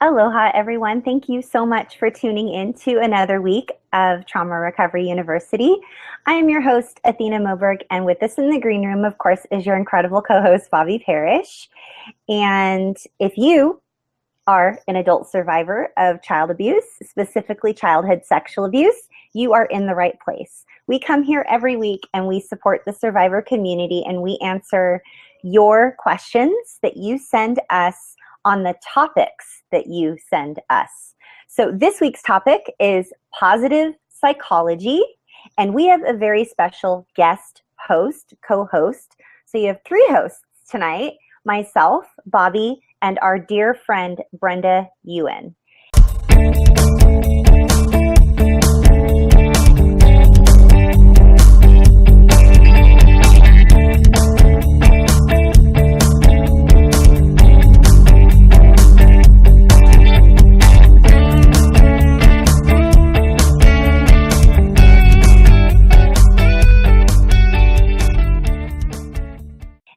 Aloha, everyone. Thank you so much for tuning in to another week of Trauma Recovery University. I am your host, Athena Moberg, and with us in the green room, of course, is your incredible co-host, Bobby Parrish. And if you are an adult survivor of child abuse, specifically childhood sexual abuse, you are in the right place. We come here every week and we support the survivor community and we answer your questions that you send us on the topics that you send us. So this week's topic is positive psychology, and we have a very special guest host, co-host. So you have three hosts tonight, myself, Bobby, and our dear friend, Brenda Ewan.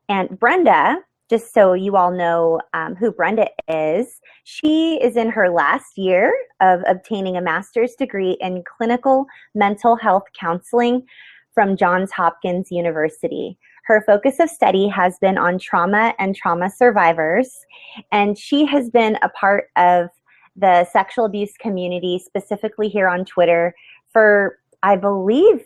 And Brenda, just so you all know who Brenda is, she is in her last year of obtaining a master's degree in clinical mental health counseling from Johns Hopkins University. Her focus of study has been on trauma and trauma survivors, and she has been a part of the sexual abuse community, specifically here on Twitter, for, I believe,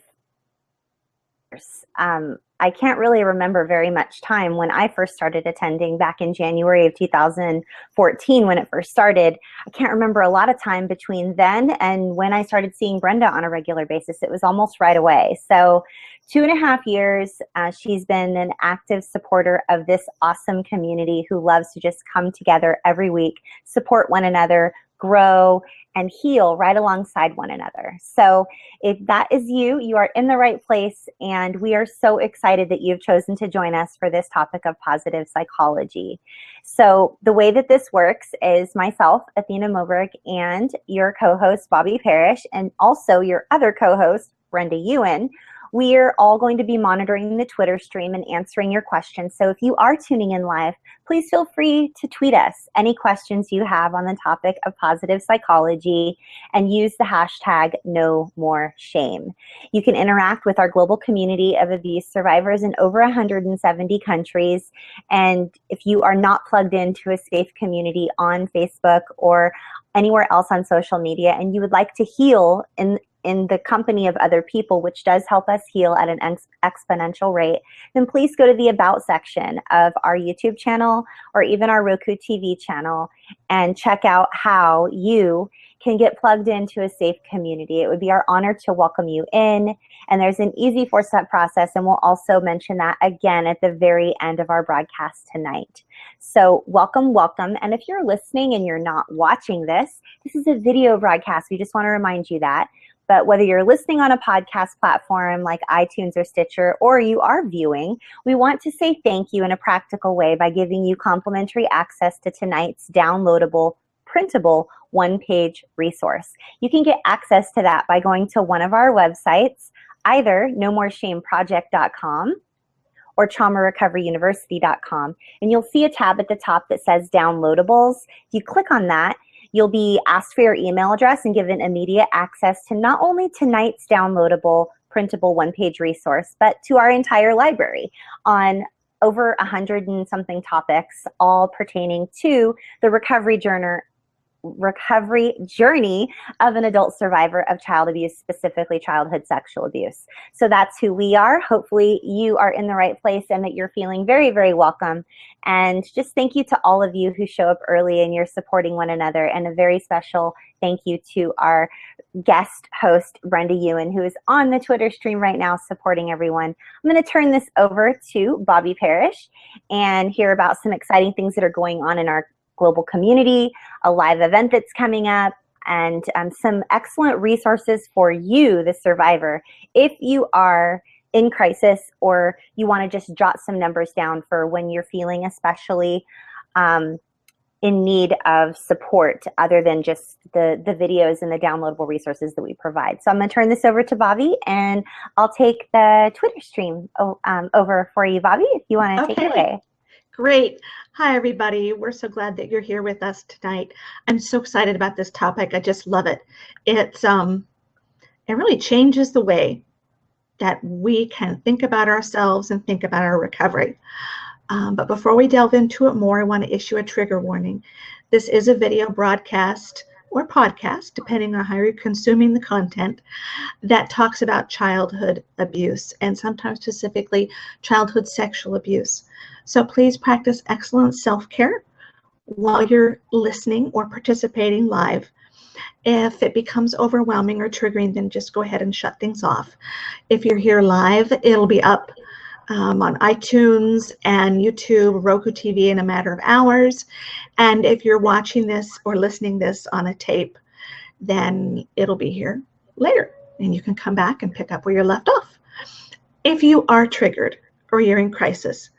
I can't really remember very much time when I first started attending back in January of 2014 when it first started. I can't remember a lot of time between then and when I started seeing Brenda on a regular basis. It was almost right away. So 2.5 years, she's been an active supporter of this awesome community who loves to just come together every week, support one another, grow, and heal right alongside one another. So if that is you, you are in the right place, and we are so excited that you've chosen to join us for this topic of positive psychology. So the way that this works is myself, Athena Moberg, and your co-host, Bobby Parrish, and also your other co-host, Brenda Ewan. We are all going to be monitoring the Twitter stream and answering your questions. So if you are tuning in live, please feel free to tweet us any questions you have on the topic of positive psychology and use the hashtag #NoMoreShame. You can interact with our global community of abuse survivors in over 170 countries. And if you are not plugged into a safe community on Facebook or anywhere else on social media and you would like to heal in the company of other people, which does help us heal at an exponential rate, then please go to the About section of our YouTube channel or even our Roku TV channel and check out how you can get plugged into a safe community. It would be our honor to welcome you in, and there's an easy 4-step process, and we'll also mention that again at the very end of our broadcast tonight. So welcome, welcome, and if you're listening and you're not watching this, this is a video broadcast. We just want to remind you that. But whether you're listening on a podcast platform like iTunes or Stitcher, or you are viewing, we want to say thank you in a practical way by giving you complimentary access to tonight's downloadable, printable, one-page resource. You can get access to that by going to one of our websites, either nomoreshameproject.com or traumarecoveryuniversity.com. And you'll see a tab at the top that says downloadables. If you click on that, you'll be asked for your email address and given immediate access to not only tonight's downloadable, printable one-page resource, but to our entire library on over 100 and something topics, all pertaining to the recovery journey of an adult survivor of child abuse, specifically childhood sexual abuse. So that's who we are. Hopefully you are in the right place and that you're feeling very, very welcome. And just thank you to all of you who show up early and you're supporting one another. And a very special thank you to our guest host, Brenda Ewan, who is on the Twitter stream right now supporting everyone. I'm going to turn this over to Bobby Parrish and hear about some exciting things that are going on in our global community, a live event that's coming up, and some excellent resources for you, the survivor, if you are in crisis or you want to just jot some numbers down for when you're feeling especially in need of support other than just the videos and the downloadable resources that we provide. So I'm going to turn this over to Bobby, and I'll take the Twitter stream over for you, Bobby, if you want to take it away. Great. Hi, everybody. We're so glad that you're here with us tonight. I'm so excited about this topic. I just love it. It really changes the way that we can think about ourselves and think about our recovery. But before we delve into it more, I want to issue a trigger warning. This is a video broadcast or podcast, depending on how you're consuming the content, that talks about childhood abuse and sometimes specifically childhood sexual abuse. So please practice excellent self-care while you're listening or participating live. If it becomes overwhelming or triggering, then just go ahead and shut things off. If you're here live, it'll be up on iTunes and YouTube, Roku TV in a matter of hours. And if you're watching this or listening this on a tape, then it'll be here later and you can come back and pick up where you're left off. If you are triggered or you're in crisis,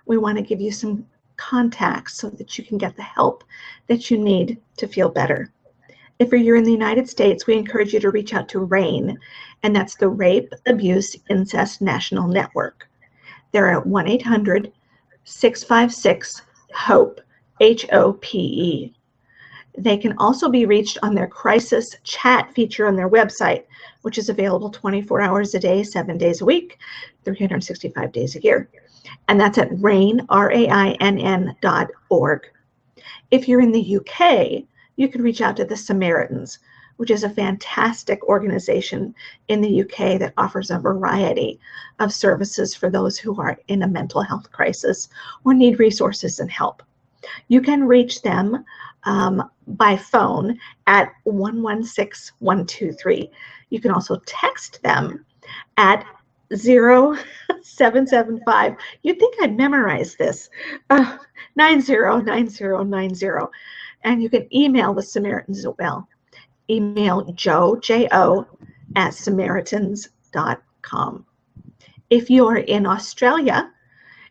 we want to give you some contacts so that you can get the help that you need to feel better. If you're in the United States, we encourage you to reach out to RAIN, and that's the Rape, Abuse, Incest National Network. They're at 1-800-656-HOPE, HOPE. They can also be reached on their crisis chat feature on their website, which is available 24 hours a day, 7 days a week, 365 days a year. And that's at rainn.org. If you're in the UK, you can reach out to the Samaritans, which is a fantastic organization in the UK that offers a variety of services for those who are in a mental health crisis or need resources and help. You can reach them by phone at 116-123. You can also text them at 0775. You'd think I'd memorize this. 909090. And you can email the Samaritans as well. Email Joe, J-O, at samaritans.com. If you're in Australia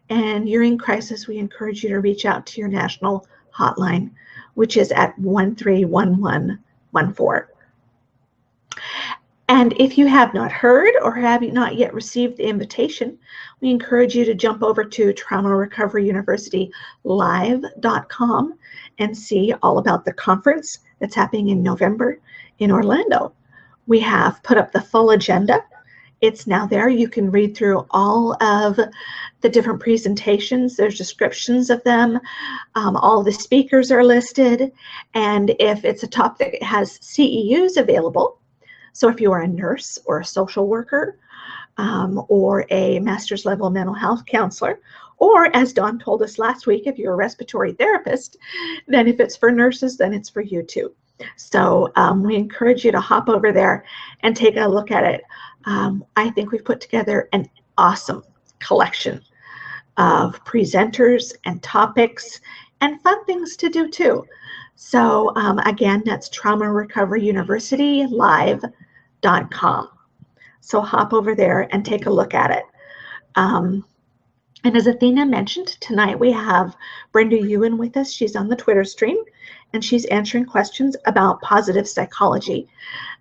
and you're in crisis, we encourage you to reach out to your national hotline, which is at 131114. And if you have not heard or have not yet received the invitation, we encourage you to jump over to Trauma Recovery University live.com and see all about the conference that's happening in November in Orlando. We have put up the full agenda. It's now there. You can read through all of the different presentations. There's descriptions of them. All the speakers are listed. And if it's a topic that has CEUs available, so if you are a nurse or a social worker or a master's level mental health counselor, or as Dawn told us last week, if you're a respiratory therapist, then if it's for nurses, then it's for you too. So we encourage you to hop over there and take a look at it. I think we've put together an awesome collection of presenters and topics and fun things to do too. So again, that's Trauma Recovery University live.com. So hop over there and take a look at it. And as Athena mentioned, tonight we have Brenda Ewan with us. She's on the Twitter stream, and she's answering questions about positive psychology.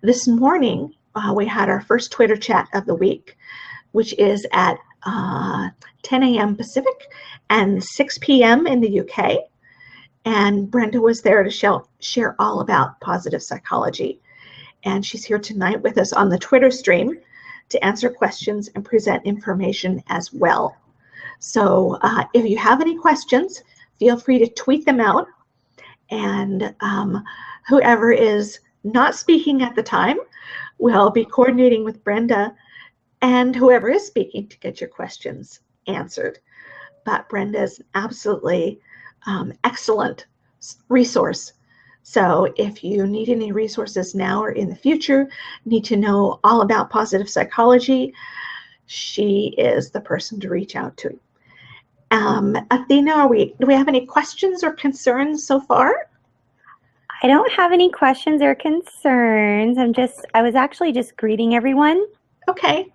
This morning, we had our first Twitter chat of the week, which is at 10 a.m. Pacific and 6 p.m. in the UK. And Brenda was there to share all about positive psychology. And she's here tonight with us on the Twitter stream to answer questions and present information as well. So if you have any questions, feel free to tweet them out. And whoever is not speaking at the time will be coordinating with Brenda and whoever is speaking to get your questions answered. But Brenda is an absolutely excellent resource. So if you need any resources now or in the future, need to know all about positive psychology, she is the person to reach out to. Athena, do we have any questions or concerns so far? I don't have any questions or concerns. I was actually just greeting everyone. Okay.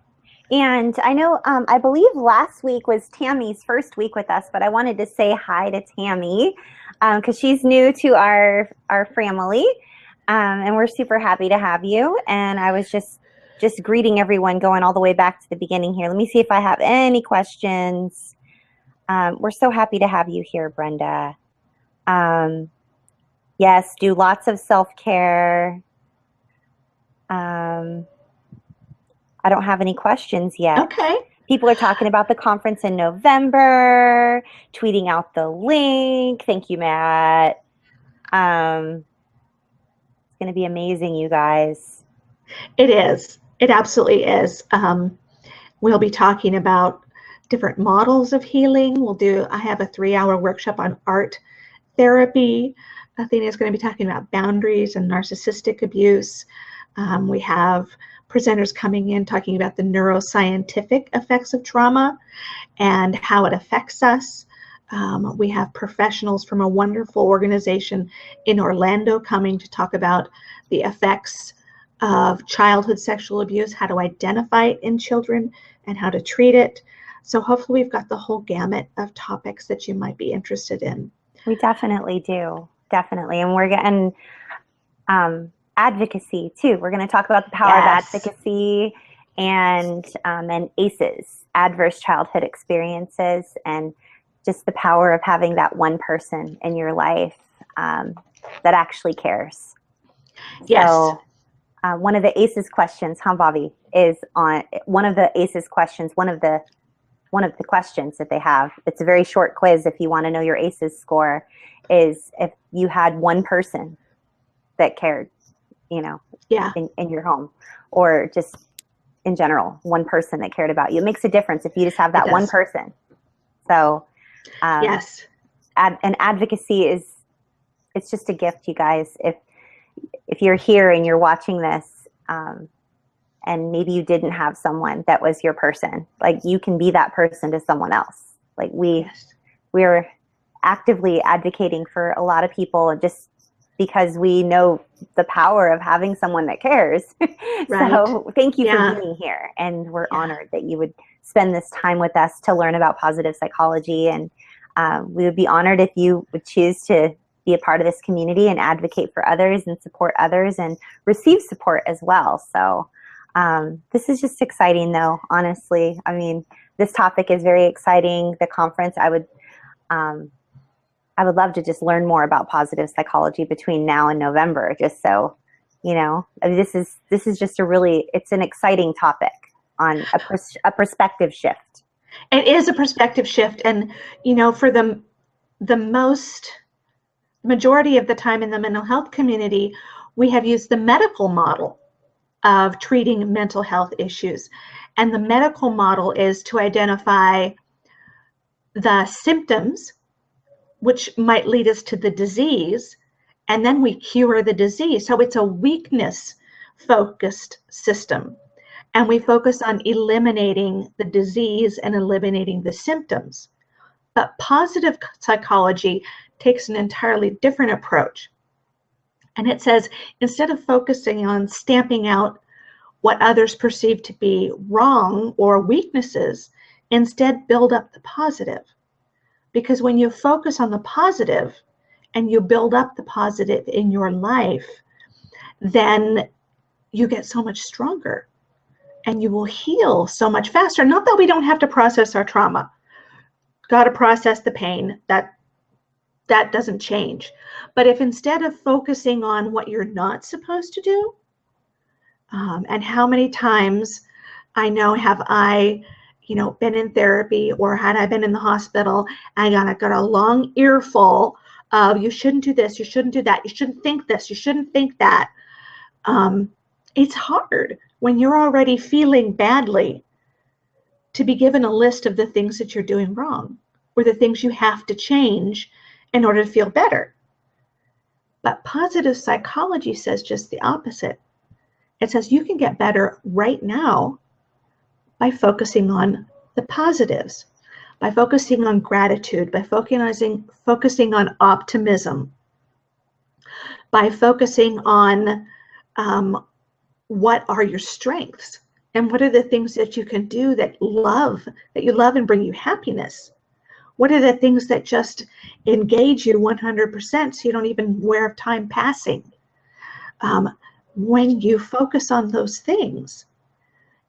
And I know, I believe last week was Tammy's first week with us, but I wanted to say hi to Tammy because she's new to our family, and we're super happy to have you. And I was just greeting everyone, going all the way back to the beginning here. Let me see if I have any questions. We're so happy to have you here, Brenda. Um, yes, do lots of self-care. I don't have any questions yet. Okay. People are talking about the conference in November, tweeting out the link. Thank you, Matt. It's going to be amazing, you guys. It is. It absolutely is. We'll be talking about different models of healing. I have a 3-hour workshop on art therapy. Athena is going to be talking about boundaries and narcissistic abuse. We have presenters coming in talking about the neuroscientific effects of trauma and how it affects us. We have professionals from a wonderful organization in Orlando coming to talk about the effects of childhood sexual abuse, how to identify it in children, and how to treat it. So hopefully we've got the whole gamut of topics that you might be interested in. We definitely do. Definitely. And we're getting advocacy too. We're going to talk about the power of advocacy and ACEs, adverse childhood experiences, and just the power of having that one person in your life that actually cares. Yes. So one of the ACEs questions, Bobby, is on one of the ACEs questions, one of the questions that they have. It's a very short quiz if you want to know your ACEs score, is if you had one person that cared, in your home, or just in general, one person that cared about you. It makes a difference if you just have that one person. So yes. And advocacy it's just a gift, you guys. If you're here and you're watching this, and maybe you didn't have someone that was your person, like, you can be that person to someone else. Like we're actively advocating for a lot of people just because we know the power of having someone that cares. Right. So thank you for being here. And we're honored that you would spend this time with us to learn about positive psychology. And we would be honored if you would choose to be a part of this community and advocate for others and support others and receive support as well. So this is just exciting, though, honestly. I mean, this topic is very exciting. The conference, I would love to just learn more about positive psychology between now and November, just so, this is just it's an exciting topic on a perspective shift. It is a perspective shift. And, for the majority of the time in the mental health community, we have used the medical model of treating mental health issues. And the medical model is to identify the symptoms, which might lead us to the disease, and then we cure the disease. So it's a weakness-focused system. And we focus on eliminating the disease and eliminating the symptoms. But positive psychology takes an entirely different approach. And it says, instead of focusing on stamping out what others perceive to be wrong or weaknesses, instead build up the positive. Because when you focus on the positive and you build up the positive in your life, then you get so much stronger and you will heal so much faster. Not that we don't have to process our trauma. Got to process the pain. That doesn't change. But if instead of focusing on what you're not supposed to do, and how many times I know have I been in therapy, or had I been in the hospital, I got a long earful of, you shouldn't do this, you shouldn't do that, you shouldn't think this, you shouldn't think that. It's hard when you're already feeling badly to be given a list of the things that you're doing wrong or the things you have to change in order to feel better. But positive psychology says just the opposite. It says you can get better right now by focusing on the positives, by focusing on gratitude, by focusing on optimism, by focusing on what are your strengths and what are the things that you can do that you love and bring you happiness. What are the things that just engage you 100% so you don't even aware of time passing? When you focus on those things,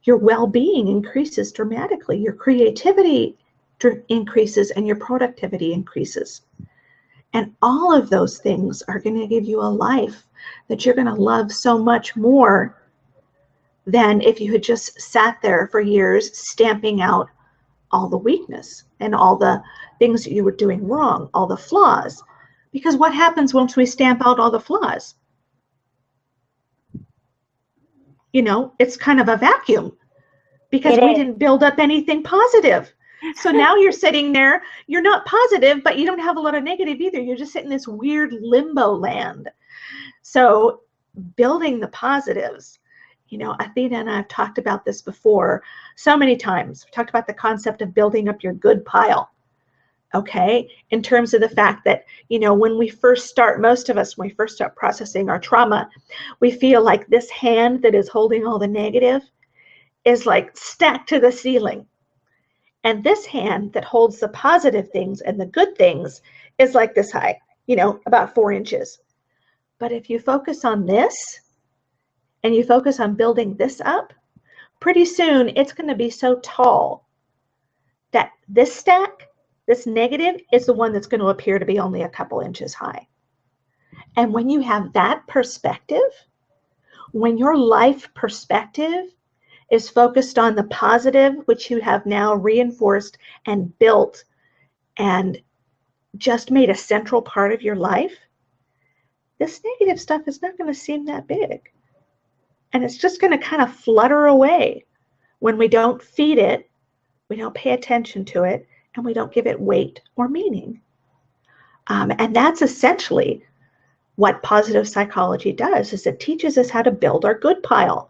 your well-being increases dramatically. Your creativity increases and your productivity increases. And all of those things are going to give you a life that you're going to love so much more than if you had just sat there for years stamping out all the weakness and all the things that you were doing wrong, all the flaws. Because what happens once we stamp out all the flaws? You know, it's kind of a vacuum because we didn't build up anything positive. So now you're sitting there, you're not positive, but you don't have a lot of negative either. You're just sitting in this weird limbo land. So building the positives, you know, Athena and I have talked about this before so many times. We talked about the concept of building up your good pile, okay? In terms of the fact that, you know, when we first start, most of us, when we first start processing our trauma, we feel like this hand that is holding all the negative is like stacked to the ceiling. And this hand that holds the positive things and the good things is like this high, you know, about 4 inches. But if you focus on this and you focus on building this up, pretty soon it's going to be so tall that this stack, this negative, is the one that's going to appear to be only a couple inches high. And when you have that perspective, when your life perspective is focused on the positive, which you have now reinforced and built and just made a central part of your life, this negative stuff is not going to seem that big. And it's just going to kind of flutter away when we don't feed it, we don't pay attention to it, and we don't give it weight or meaning. And that's essentially what positive psychology does, is it teaches us how to build our good pile.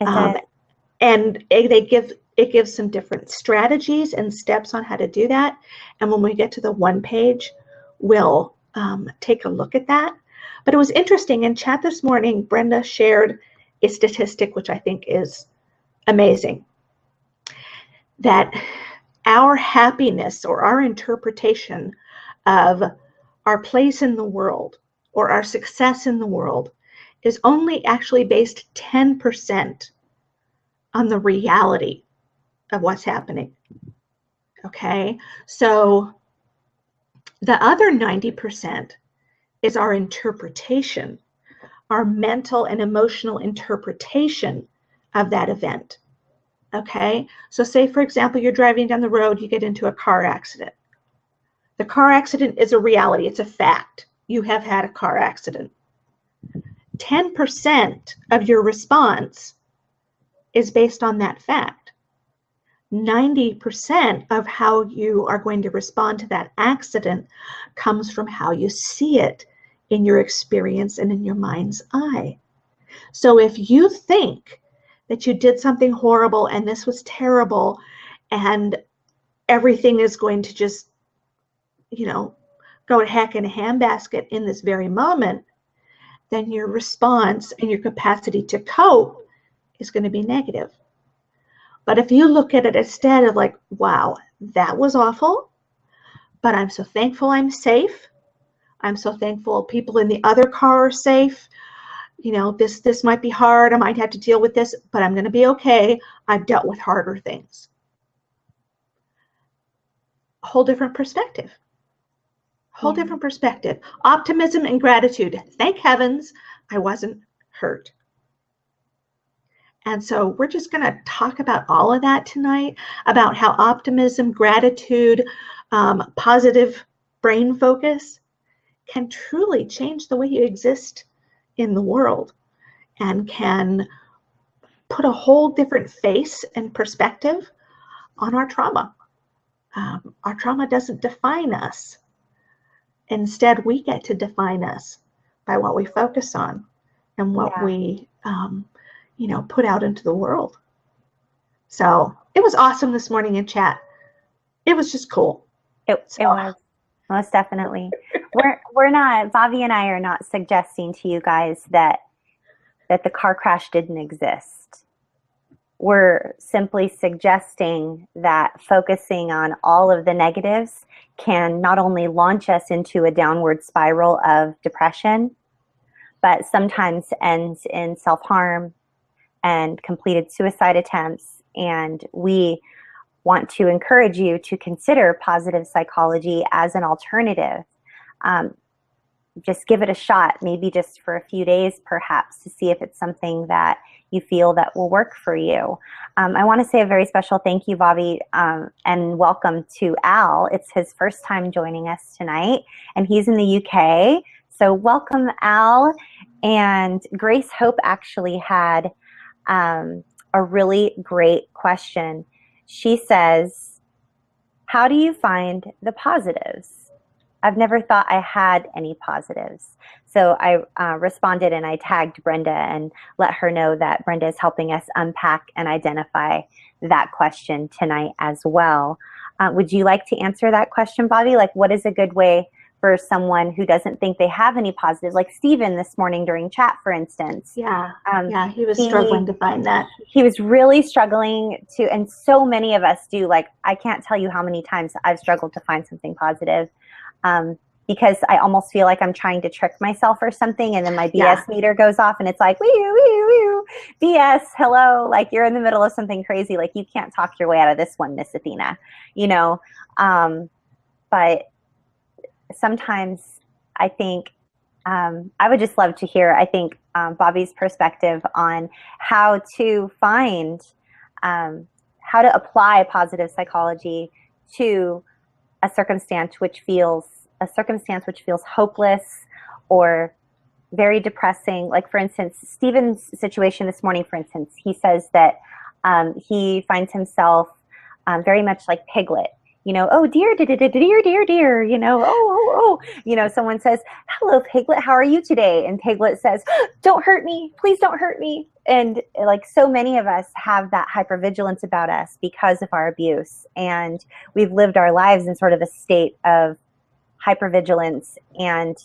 And it gives some different strategies and steps on how to do that. And when we get to the one page, we'll take a look at that. But it was interesting, in chat this morning, Brenda shared a statistic which I think is amazing, that our happiness or our interpretation of our place in the world or our success in the world is only actually based 10% on the reality of what's happening. Okay, so the other 90% is our interpretation, our mental and emotional interpretation of that event. Okay, so say, for example, you're driving down the road, you get into a car accident. The car accident is a reality, it's a fact. You have had a car accident. 10% of your response is based on that fact. 90% of how you are going to respond to that accident comes from how you see it in your experience and in your mind's eye. So if you think that you did something horrible and this was terrible and everything is going to just, you know, go to heck in a handbasket in this very moment, then your response and your capacity to cope is going to be negative. But if you look at it instead of like, wow, that was awful, but I'm so thankful I'm safe. I'm so thankful people in the other car are safe. You know, this might be hard. I might have to deal with this, but I'm going to be okay. I've dealt with harder things. A whole different perspective. Whole different perspective. Optimism and gratitude. Thank heavens I wasn't hurt. And so we're just going to talk about all of that tonight, about how optimism, gratitude, positive brain focus can truly change the way you exist in the world and can put a whole different face and perspective on our trauma. Our trauma doesn't define us. Instead, we get to define us by what we focus on and what we you know, put out into the world. So it was awesome this morning in chat. It was just cool. It was, most definitely. We're not, Bobby and I are not suggesting to you guys that the car crash didn't exist. We're simply suggesting that focusing on all of the negatives can not only launch us into a downward spiral of depression, but sometimes ends in self-harm and completed suicide attempts. And we want to encourage you to consider positive psychology as an alternative. Just give it a shot, maybe just for a few days perhaps, to see if it's something that you feel that will work for you. I want to say a very special thank you, Bobby, and welcome to Al. It's his first time joining us tonight, and he's in the UK. So welcome, Al. And Grace Hope actually had a really great question. She says, how do you find the positives? I've never thought I had any positives. So I responded and I tagged Brenda and let her know that Brenda is helping us unpack and identify that question tonight as well. Would you like to answer that question, Bobby? Like, what is a good way for someone who doesn't think they have any positives? Like Stephen this morning during chat, for instance. Yeah, he was struggling to find that. He was really struggling to, and so many of us do. Like, I can't tell you how many times I've struggled to find something positive. Because I almost feel like I'm trying to trick myself or something, and then my BS meter goes off and it's like, wee, wee, wee, BS, hello, like you're in the middle of something crazy, like you can't talk your way out of this one, Miss Athena, you know. But sometimes I think I would just love to hear, I think, Bobby's perspective on how to find, how to apply positive psychology to a circumstance which feels hopeless or very depressing. Like, for instance, Stephen's situation this morning, for instance, he says that he finds himself very much like Piglet. You know, oh dear, dear, dear, dear, dear, you know, oh. You know, someone says, hello, Piglet, how are you today? And Piglet says, don't hurt me, please don't hurt me. And like so many of us have that hypervigilance about us because of our abuse. And we've lived our lives in sort of a state of hypervigilance. And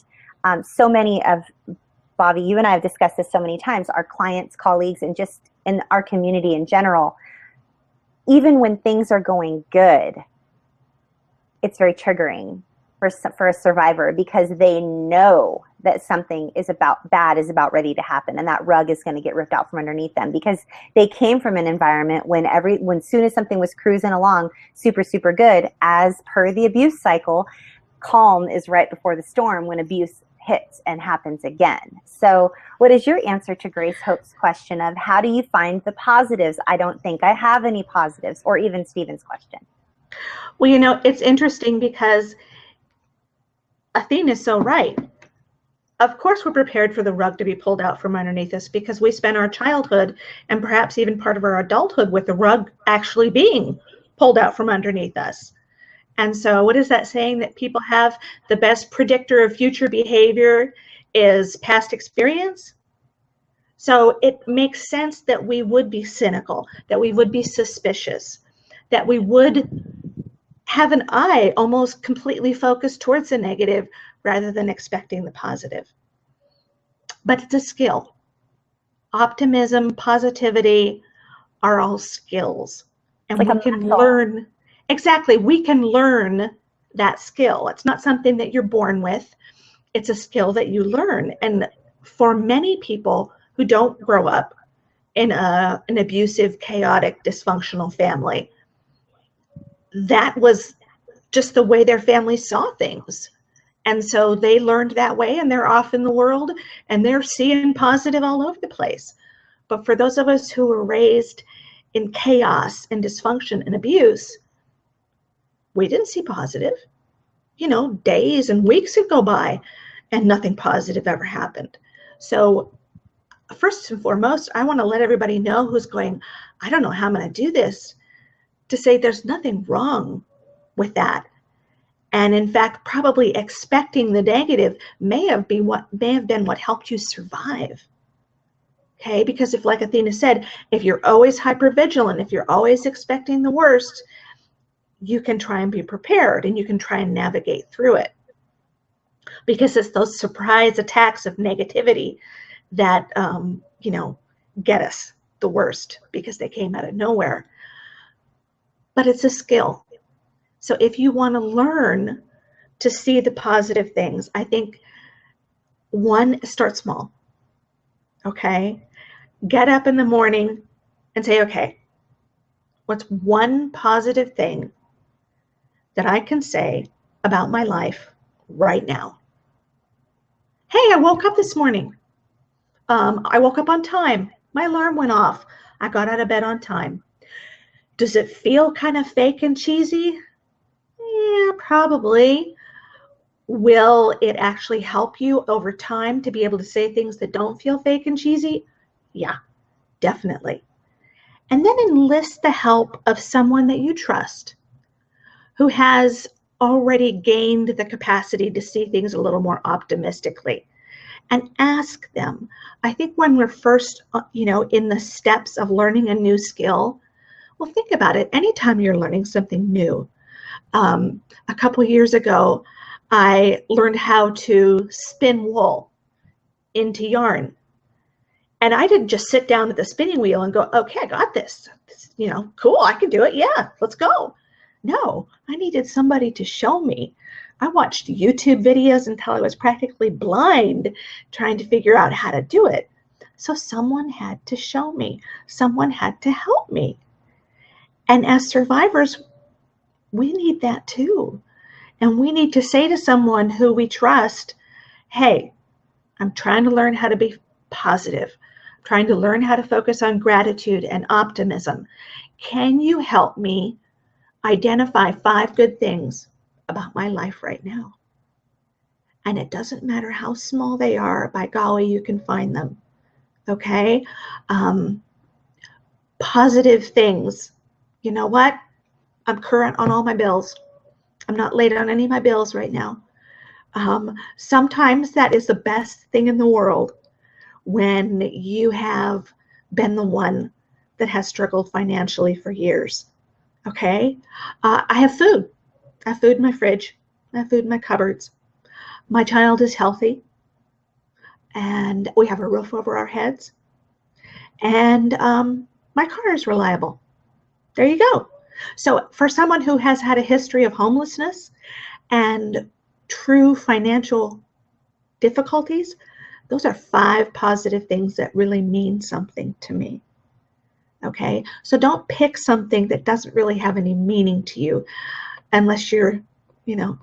so many of, Bobby, you and I have discussed this so many times, our clients, colleagues, and just in our community in general, even when things are going good, it's very triggering for a survivor, because they know that something is about ready to happen, and that rug is going to get ripped out from underneath them, because they came from an environment when soon as something was cruising along super, super good, as per the abuse cycle, calm is right before the storm when abuse hits and happens again. So what is your answer to Grace Hope's question of how do you find the positives? I don't think I have any positives, or even Stephen's question. Well, you know, it's interesting because Athena's so right. Of course, we're prepared for the rug to be pulled out from underneath us, because we spent our childhood and perhaps even part of our adulthood with the rug actually being pulled out from underneath us. And so what is that saying that people have? The best predictor of future behavior is past experience. So it makes sense that we would be cynical, that we would be suspicious, that we would have an eye almost completely focused towards the negative rather than expecting the positive. But it's a skill. Optimism, positivity are all skills. And like we can learn, exactly, we can learn that skill. It's not something that you're born with. It's a skill that you learn. And for many people who don't grow up in an abusive, chaotic, dysfunctional family, that was just the way their family saw things. And so they learned that way, and they're off in the world and they're seeing positive all over the place. But for those of us who were raised in chaos and dysfunction and abuse, we didn't see positive. You know, days and weeks would go by and nothing positive ever happened. So first and foremost, I want to let everybody know who's going, I don't know how I'm going to do this, to say there's nothing wrong with that. And in fact, probably expecting the negative may have been what helped you survive. Okay, because if, like Athena said, if you're always hypervigilant, if you're always expecting the worst, you can try and be prepared and you can try and navigate through it. Because it's those surprise attacks of negativity that, you know, get us the worst because they came out of nowhere. But it's a skill. So if you want to learn to see the positive things, I think one, start small. Okay? Get up in the morning and say, okay, What's one positive thing that I can say about my life right now? Hey, I woke up this morning. I woke up on time. My alarm went off. I got out of bed on time. Does it feel kind of fake and cheesy? Yeah, probably. Will it actually help you over time to be able to say things that don't feel fake and cheesy? Yeah, definitely. And then enlist the help of someone that you trust who has already gained the capacity to see things a little more optimistically. And ask them. I think when we're first, in the steps of learning a new skill, well, think about it. Anytime you're learning something new, a couple of years ago, I learned how to spin wool into yarn. And I didn't just sit down at the spinning wheel and go, okay, I got this. Cool, I can do it. Yeah, let's go. No, I needed somebody to show me. I watched YouTube videos until I was practically blind trying to figure out how to do it. So someone had to show me. Someone had to help me. And as survivors, we need that too. And we need to say to someone who we trust, hey, I'm trying to learn how to be positive. I'm trying to learn how to focus on gratitude and optimism. Can you help me identify 5 good things about my life right now? And it doesn't matter how small they are, by golly, you can find them. Okay? Positive things. You know what? I'm current on all my bills. I'm not late on any of my bills right now. Sometimes that is the best thing in the world when you have been the one that has struggled financially for years. Okay? I have food. I have food in my fridge. I have food in my cupboards. My child is healthy. And we have a roof over our heads. And my car is reliable. There you go. So for someone who has had a history of homelessness and true financial difficulties, those are 5 positive things that really mean something to me. Okay, so don't pick something that doesn't really have any meaning to you unless you're,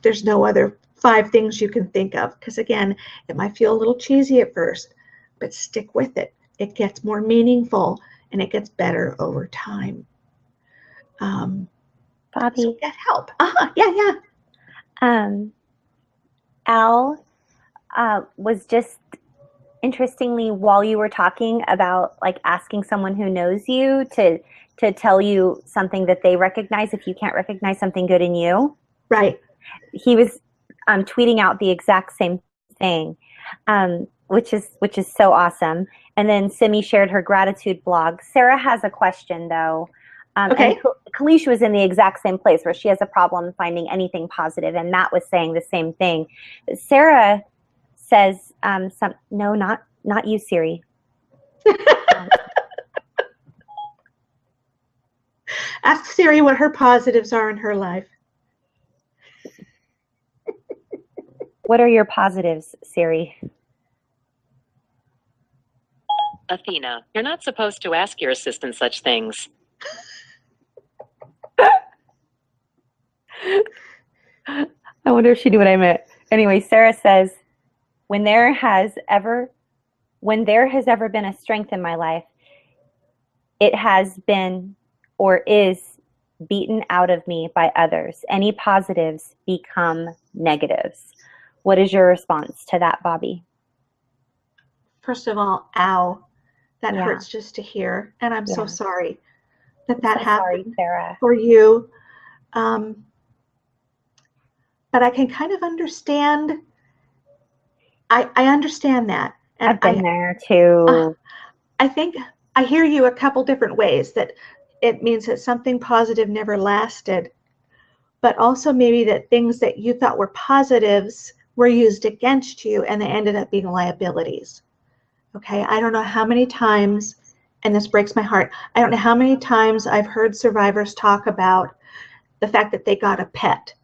there's no other 5 things you can think of. Because again, it might feel a little cheesy at first, but stick with it. It gets more meaningful and it gets better over time. Bobby, so get help. Yeah. Al was just, interestingly, while you were talking about like asking someone who knows you to tell you something that they recognize if you can't recognize something good in you. Right. He was tweeting out the exact same thing, which is so awesome. And then Simi shared her gratitude blog. Sarah has a question though. Okay. And Kalisha was in the exact same place where she has a problem finding anything positive, and Matt was saying the same thing. Sarah says, no, not you, Siri. Ask Siri what her positives are in her life. What are your positives, Siri? Athena, you're not supposed to ask your assistant such things. I wonder if she knew what I meant. Anyway, Sarah says, when there has ever been a strength in my life, it has been or is beaten out of me by others. Any positives become negatives. What is your response to that, Bobby? First of all, ow, that hurts just to hear. And I'm so sorry that happened Sarah. For you. But I can kind of understand. I understand that. And I've been there too. I think I hear you a couple different ways, that it means that something positive never lasted, but also maybe that things that you thought were positives were used against you and they ended up being liabilities. Okay, I don't know how many times, and this breaks my heart, I don't know how many times I've heard survivors talk about the fact that they got a pet.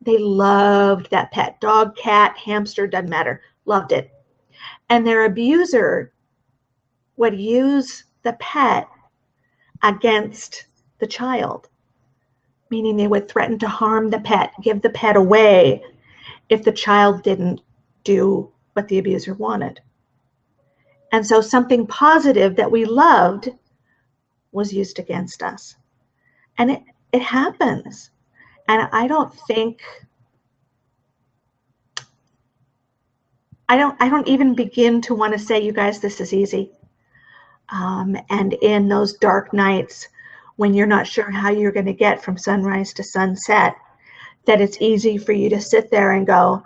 They loved that pet, dog, cat, hamster, doesn't matter, loved it. And their abuser would use the pet against the child, meaning they would threaten to harm the pet, give the pet away if the child didn't do what the abuser wanted. And so something positive that we loved was used against us. And it happens. And I don't even begin to want to say, you guys, this is easy. And in those dark nights when you're not sure how you're going to get from sunrise to sunset, that it's easy for you to sit there and go,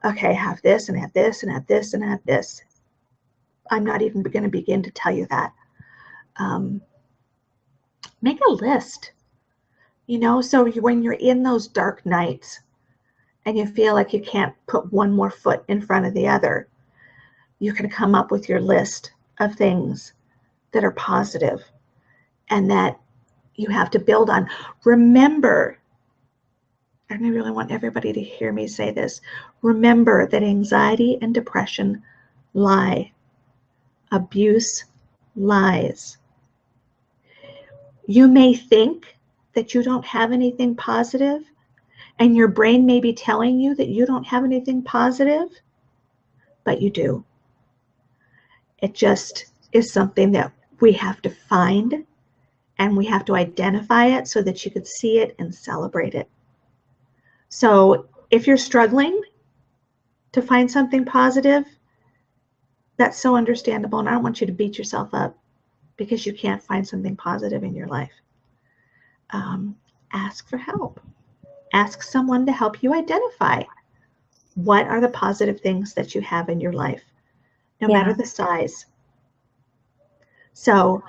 okay, have this and have this and have this and have this. I'm not even going to begin to tell you that. Make a list, so when you're in those dark nights and you feel like you can't put one more foot in front of the other, you can come up with your list of things that are positive and that you have to build on. Remember, and I really want everybody to hear me say this, remember that anxiety and depression lie. Abuse lies. You may think that you don't have anything positive, and your brain may be telling you that you don't have anything positive, but you do. It just is something that we have to find, and we have to identify it so that you could see it and celebrate it. So if you're struggling to find something positive, that's so understandable, and I don't want you to beat yourself up because you can't find something positive in your life. Ask for help. Ask someone to help you identify what are the positive things that you have in your life, no matter the size. So,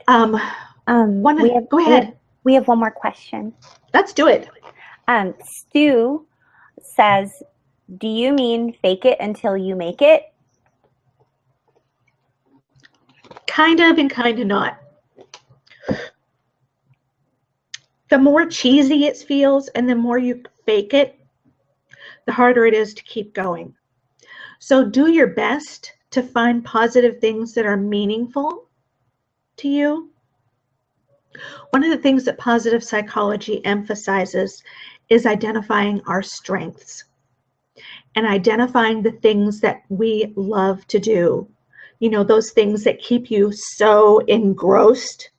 go ahead. We have one more question. Let's do it. Stu says, do you mean fake it until you make it? Kind of and kind of not. The more cheesy it feels and the more you fake it, the harder it is to keep going. So do your best to find positive things that are meaningful to you. One of the things that positive psychology emphasizes is identifying our strengths and identifying the things that we love to do. Those things that keep you so engrossed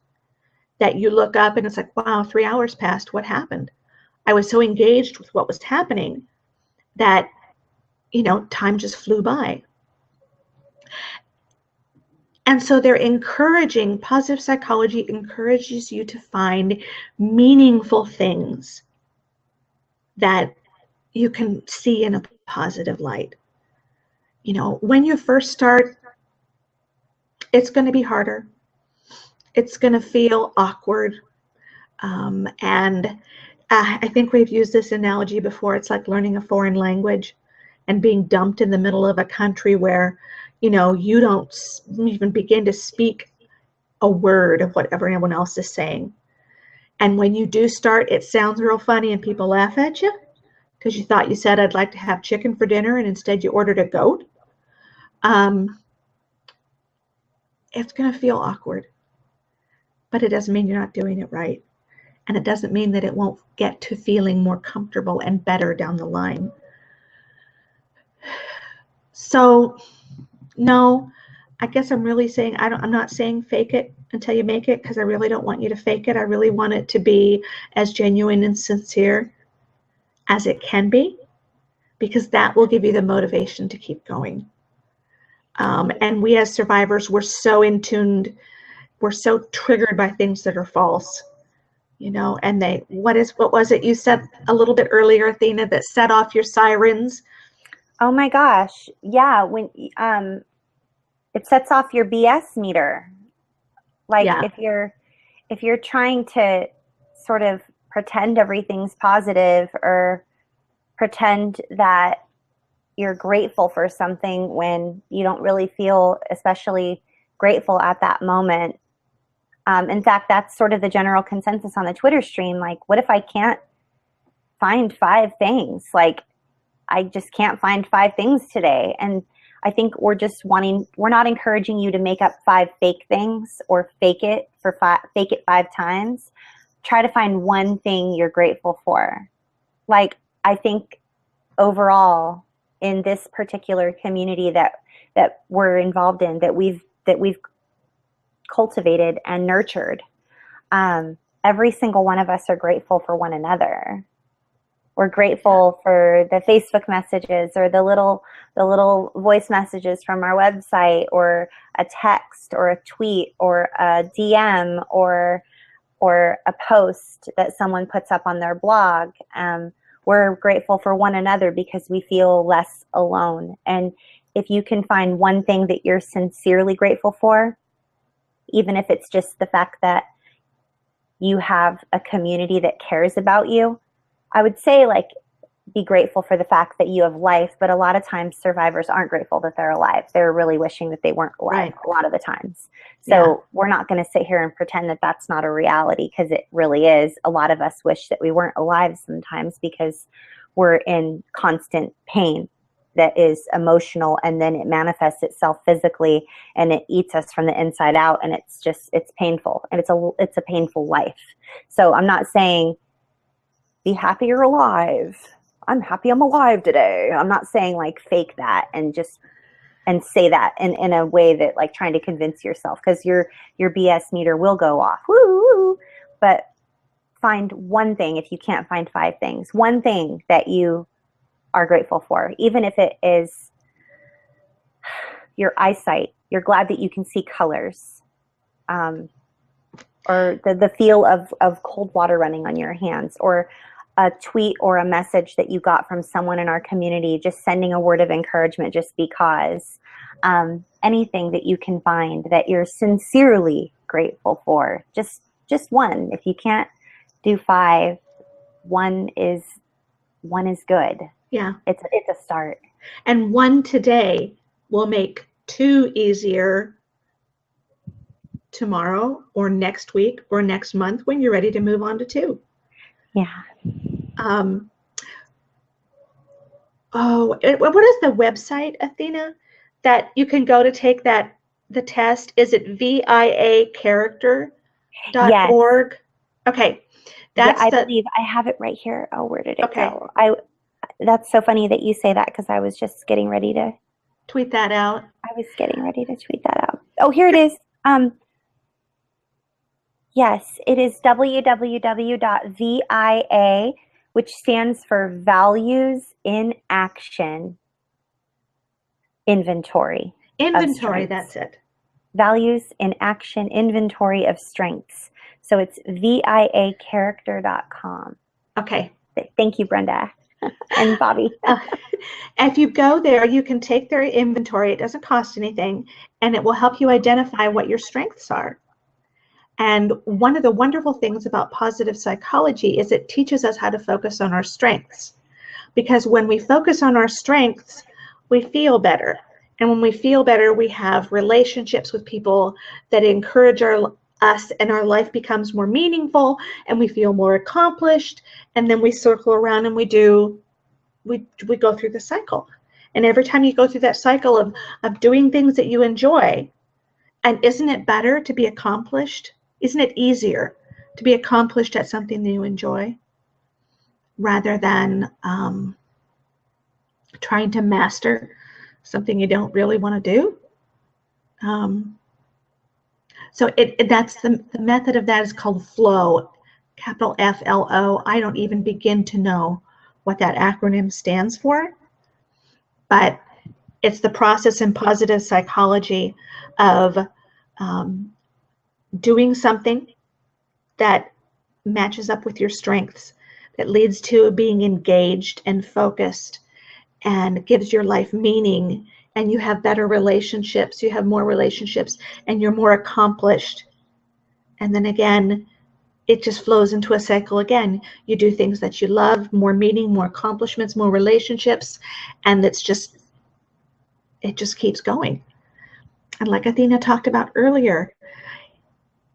that you look up and it's like, wow, 3 hours passed. What happened? I was so engaged with what was happening that, time just flew by. And so positive psychology encourages you to find meaningful things that you can see in a positive light. When you first start, it's going to be harder. It's going to feel awkward. And I think we've used this analogy before. It's like learning a foreign language and being dumped in the middle of a country where, you don't even begin to speak a word of whatever anyone else is saying. And when you do start, it sounds real funny and people laugh at you because you thought you said, I'd like to have chicken for dinner, and instead you ordered a goat. It's going to feel awkward, but it doesn't mean you're not doing it right. And it doesn't mean that it won't get to feeling more comfortable and better down the line. So, no, I guess I'm really saying, I'm not saying fake it until you make it, because I really don't want you to fake it. I really want it to be as genuine and sincere as it can be, because that will give you the motivation to keep going. And we as survivors, we're so we're so triggered by things that are false, and what was it you said a little bit earlier, Athena, that set off your sirens? Oh my gosh. Yeah. When, it sets off your BS meter. Like if you're trying to sort of pretend everything's positive or pretend that you're grateful for something when you don't really feel especially grateful at that moment. In fact, that's sort of the general consensus on the Twitter stream. Like, what if I can't find 5 things? Like, I just can't find 5 things today. And I think we're not encouraging you to make up 5 fake things or fake it 5 times. Try to find one thing you're grateful for. Like, I think overall in this particular community that we're involved in, that we've cultivated and nurtured, every single one of us are grateful for one another. We're grateful for the Facebook messages or the little voice messages from our website, or a text or a tweet or a DM or a post that someone puts up on their blog. We're grateful for one another because we feel less alone. And if you can find one thing that you're sincerely grateful for, even if it's just the fact that you have a community that cares about you, I would say, like, be grateful for the fact that you have life, but a lot of times survivors aren't grateful that they're alive. They're really wishing that they weren't alive a lot of the times. So we're not going to sit here and pretend that that's not a reality, because it really is. A lot of us wish that we weren't alive sometimes because we're in constant pain that is emotional, and then it manifests itself physically, and it eats us from the inside out, and it's painful, and it's a painful life. So I'm not saying be happy you're alive. I'm happy I'm alive today. I'm not saying like fake that and say that in a way that like trying to convince yourself, because your BS meter will go off. Woo! But find one thing. If you can't find 5 things, one thing that you are grateful for, even if it is your eyesight. You're glad that you can see colors, or the feel of cold water running on your hands, or a tweet or a message that you got from someone in our community, just sending a word of encouragement just because. Anything that you can find that you're sincerely grateful for, just one. If you can't do 5, one is good. Yeah. It's a start. And 1 today will make 2 easier tomorrow or next week or next month when you're ready to move on to 2. Yeah. What is the website, Athena, that you can go to take the test? Is it viacharacter.org? Yes. Okay. I believe I have it right here. Oh, where did it go? That's so funny that you say that, because I was just getting ready to tweet that out. I was getting ready to tweet that out. Oh, here it is. Yes, it is www.via, which stands for Values in Action Inventory. Inventory, that's it. Values in Action Inventory of Strengths. So it's viacharacter.com. Okay. Thank you, Brenda and Bobby. If you go there, you can take their inventory. It doesn't cost anything, and it will help you identify what your strengths are. And one of the wonderful things about positive psychology is it teaches us how to focus on our strengths. Because when we focus on our strengths, we feel better. And when we feel better, we have relationships with people that encourage us, and our life becomes more meaningful, and we feel more accomplished. And then we circle around and we go through the cycle. And every time you go through that cycle of doing things that you enjoy, and isn't it better to be accomplished? Isn't it easier to be accomplished at something that you enjoy rather than trying to master something you don't really want to do? So that's the method of that is called flow, capital FLO. I don't even begin to know what that acronym stands for, but it's the process in positive psychology of doing something that matches up with your strengths, that leads to being engaged and focused and gives your life meaning, and you have better relationships, you have more relationships, and you're more accomplished. And then again, it just flows into a cycle again. You do things that you love, more meaning, more accomplishments, more relationships, and it just keeps going. And like Athena talked about earlier,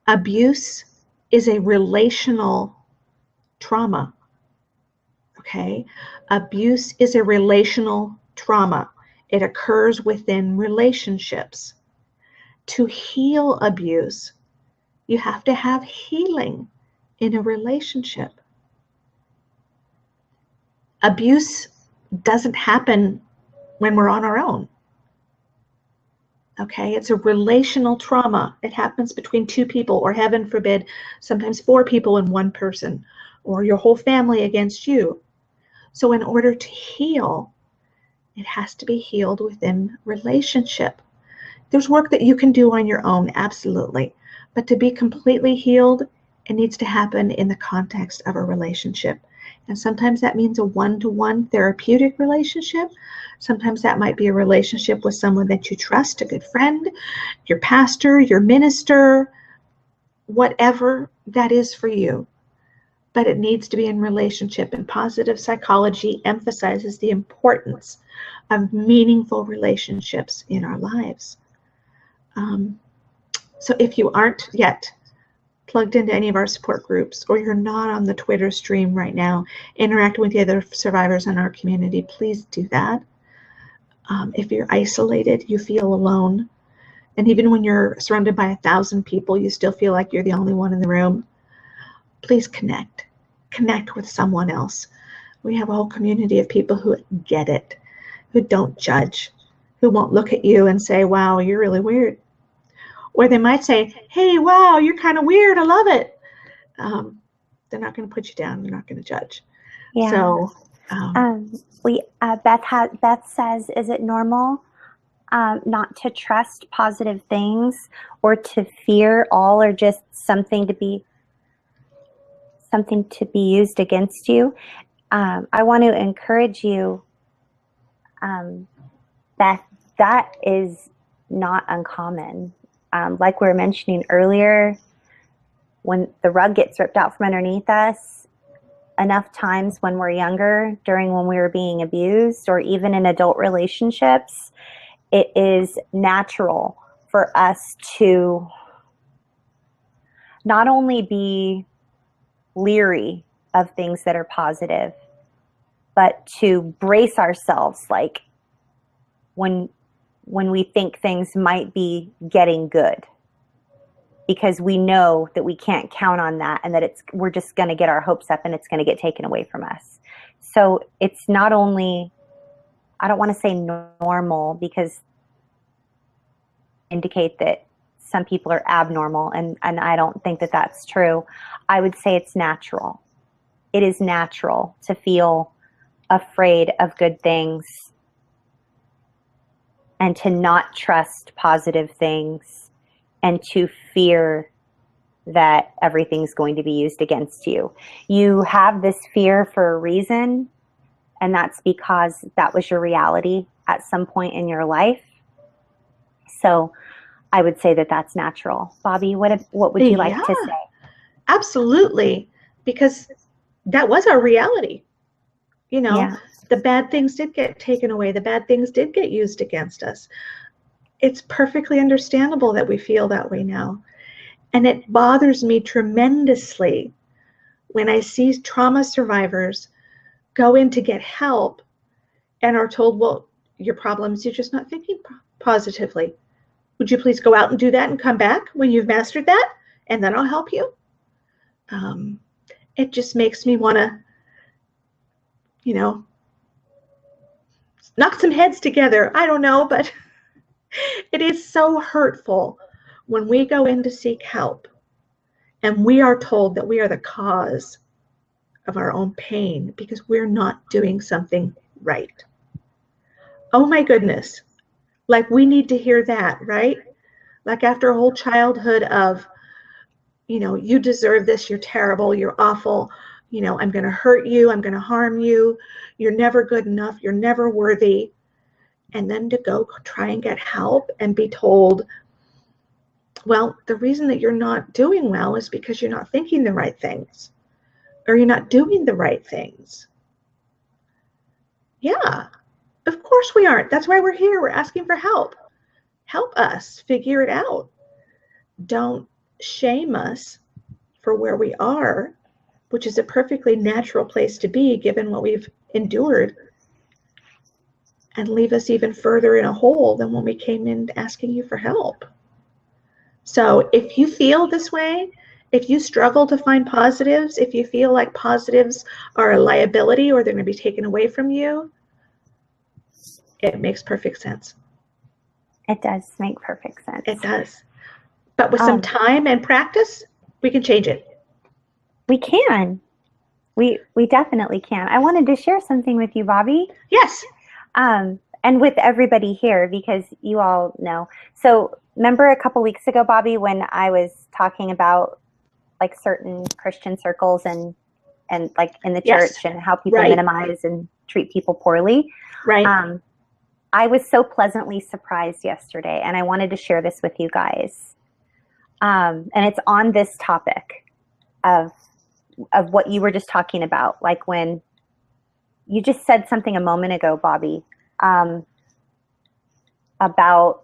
abuse is a relational trauma. Okay? Abuse is a relational trauma. It occurs within relationships. To heal abuse, you have to have healing in a relationship. Abuse doesn't happen when we're on our own. Okay, it's a relational trauma. It happens between two people, or heaven forbid, sometimes four people and one person, or your whole family against you. So in order to heal, it has to be healed within relationship. There's work that you can do on your own, absolutely. But to be completely healed, it needs to happen in the context of a relationship. And sometimes that means a one-to-one therapeutic relationship. Sometimes that might be a relationship with someone that you trust, a good friend, your pastor, your minister, whatever that is for you. But it needs to be in relationship. And positive psychology emphasizes the importance of meaningful relationships in our lives. So if you aren't yet plugged into any of our support groups, or you're not on the Twitter stream right now, interacting with the other survivors in our community, please do that. If you're isolated, you feel alone, and even when you're surrounded by 1,000 people, you still feel like you're the only one in the room, please connect with someone else. We have a whole community of people who get it, who don't judge, who won't look at you and say, wow, you're really weird. Or they might say, hey, wow, you're kind of weird, I love it. They're not going to put you down. They're not going to judge. Yeah. So, Beth says, is it normal not to trust positive things, or to fear all, or just something to be used against you? I want to encourage you that is not uncommon. Like we were mentioning earlier, when the rug gets ripped out from underneath us, enough times when we're younger, when we were being abused, or even in adult relationships, it is natural for us to not only be leery of things that are positive, but to brace ourselves, like when we think things might be getting good, because we know that we can't count on that, and that we're just going to get our hopes up and it's going to get taken away from us. So it's not only, I don't want to say normal, because indicate that some people are abnormal, and I don't think that that's true. I would say it's natural. It is natural to feel afraid of good things and to not trust positive things, and to fear that everything's going to be used against you. You have this fear for a reason, and that's because that was your reality at some point in your life. So I would say that that's natural. Bobby, what would you like to say? Absolutely, because that was our reality. You know, yeah. The bad things did get taken away. The bad things did get used against us. It's perfectly understandable that we feel that way now. And it bothers me tremendously when I see trauma survivors go in to get help and are told, well, your problem is you're just not thinking positively. Would you please go out and do that and come back when you've mastered that, and then I'll help you? It just makes me want to, knock some heads together. I don't know, but it is so hurtful when we go in to seek help and we are told that we are the cause of our own pain because we're not doing something right. Oh my goodness. Like, we need to hear that, right? Like, after a whole childhood of, you deserve this, you're terrible, you're awful, I'm going to hurt you, I'm going to harm you, you're never good enough, you're never worthy. And then to go try and get help and be told, well, the reason that you're not doing well is because you're not thinking the right things, or you're not doing the right things. Yeah, of course we aren't. That's why we're here. We're asking for help. Help us figure it out. Don't shame us for where we are, which is a perfectly natural place to be given what we've endured. and leave us even further in a hole than when we came in asking you for help. So if you feel this way, if you struggle to find positives, if you feel like positives are a liability or they're going to be taken away from you, it makes perfect sense. It does make perfect sense. It does. But with some time and practice, we can change it. We can. We definitely can. I wanted to share something with you, Bobby. Yes. And with everybody here, because you all know. So remember a couple weeks ago, Bobby, when I was talking about like certain Christian circles and like in the church and how people minimize and treat people poorly. Right. I was so pleasantly surprised yesterday, and I wanted to share this with you guys. And it's on this topic of what you were just talking about, like when you just said something a moment ago, Bobby, about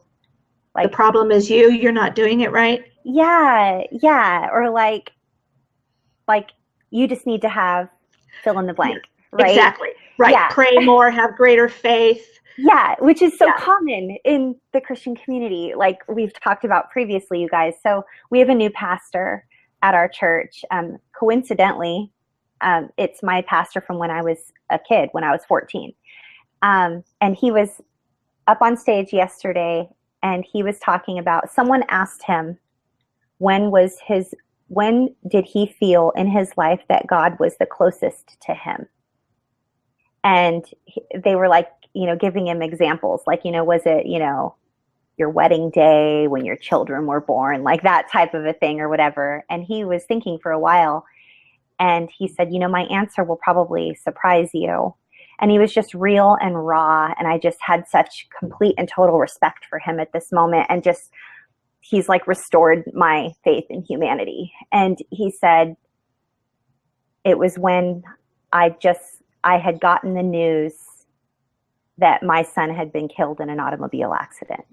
like the problem is you're not doing it right. Yeah. Or like you just need to have fill in the blank, right? Exactly. Right. Yeah. Pray more, have greater faith. Yeah, which is so common in the Christian community, like we've talked about previously, you guys. So we have a new pastor at our church. Coincidentally, it's my pastor from when I was a kid, when I was 14. And he was up on stage yesterday, and he was talking about, someone asked him, when did he feel in his life that God was the closest to him? And they were like, giving him examples, like, was it, your wedding day when your children were born, like that type of a thing or whatever. And he was thinking for a while, and he said, my answer will probably surprise you. And he was just real and raw. And I just had such complete and total respect for him at this moment. And just, he's like restored my faith in humanity. And he said, it was when I had gotten the news that my son had been killed in an automobile accident.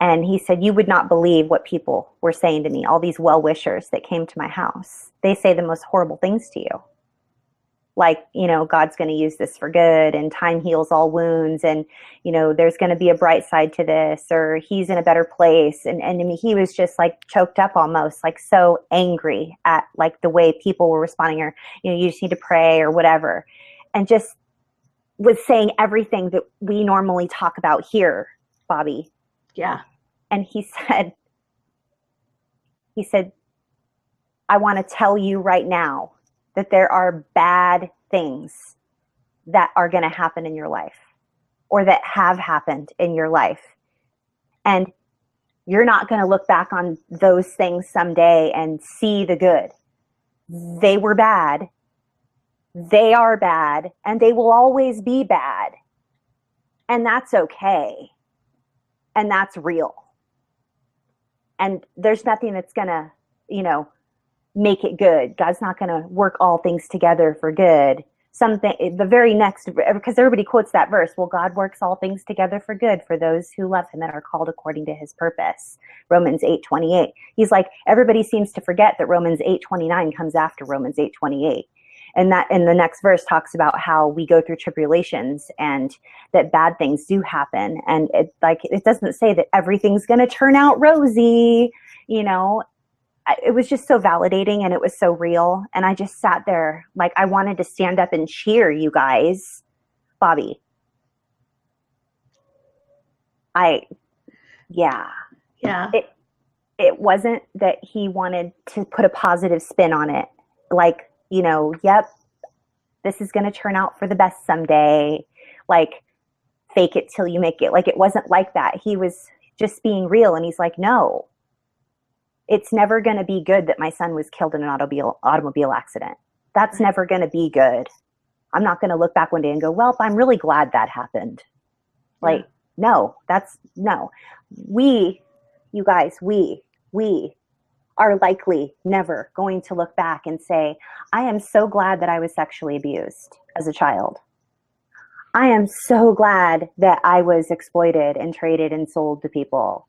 And he said, you would not believe what people were saying to me, all these well-wishers that came to my house. They say the most horrible things to you. Like, God's going to use this for good, and time heals all wounds, and, there's going to be a bright side to this, or he's in a better place. And I mean, he was just like choked up almost, like so angry at like the way people were responding, or, you just need to pray or whatever. And just was saying everything that we normally talk about here, Bobby. Yeah. And he said, I want to tell you right now that there are bad things that are going to happen in your life, or that have happened in your life. And you're not going to look back on those things someday and see the good. They were bad. They are bad, and they will always be bad. And that's okay. And that's real. And there's nothing that's going to, make it good. God's not going to work all things together for good. The very next, because everybody quotes that verse, well, God works all things together for good for those who love him and are called according to his purpose. Romans 8:28. He's like, everybody seems to forget that Romans 8:29 comes after Romans 8:28. And that in the next verse talks about how we go through tribulations and that bad things do happen. And it doesn't say that everything's going to turn out rosy, It was just so validating, and it was so real. And I just sat there like I wanted to stand up and cheer you guys. Bobby. Yeah. It wasn't that he wanted to put a positive spin on it. Like, yep, this is going to turn out for the best someday. Like, fake it till you make it. Like, it wasn't like that. He was just being real. And he's like, no, it's never going to be good that my son was killed in an automobile accident. That's never going to be good. I'm not going to look back one day and go, well, I'm really glad that happened. Like, no. We, you guys, we are likely never going to look back and say, I am so glad that I was sexually abused as a child. I am so glad that I was exploited and traded and sold to people.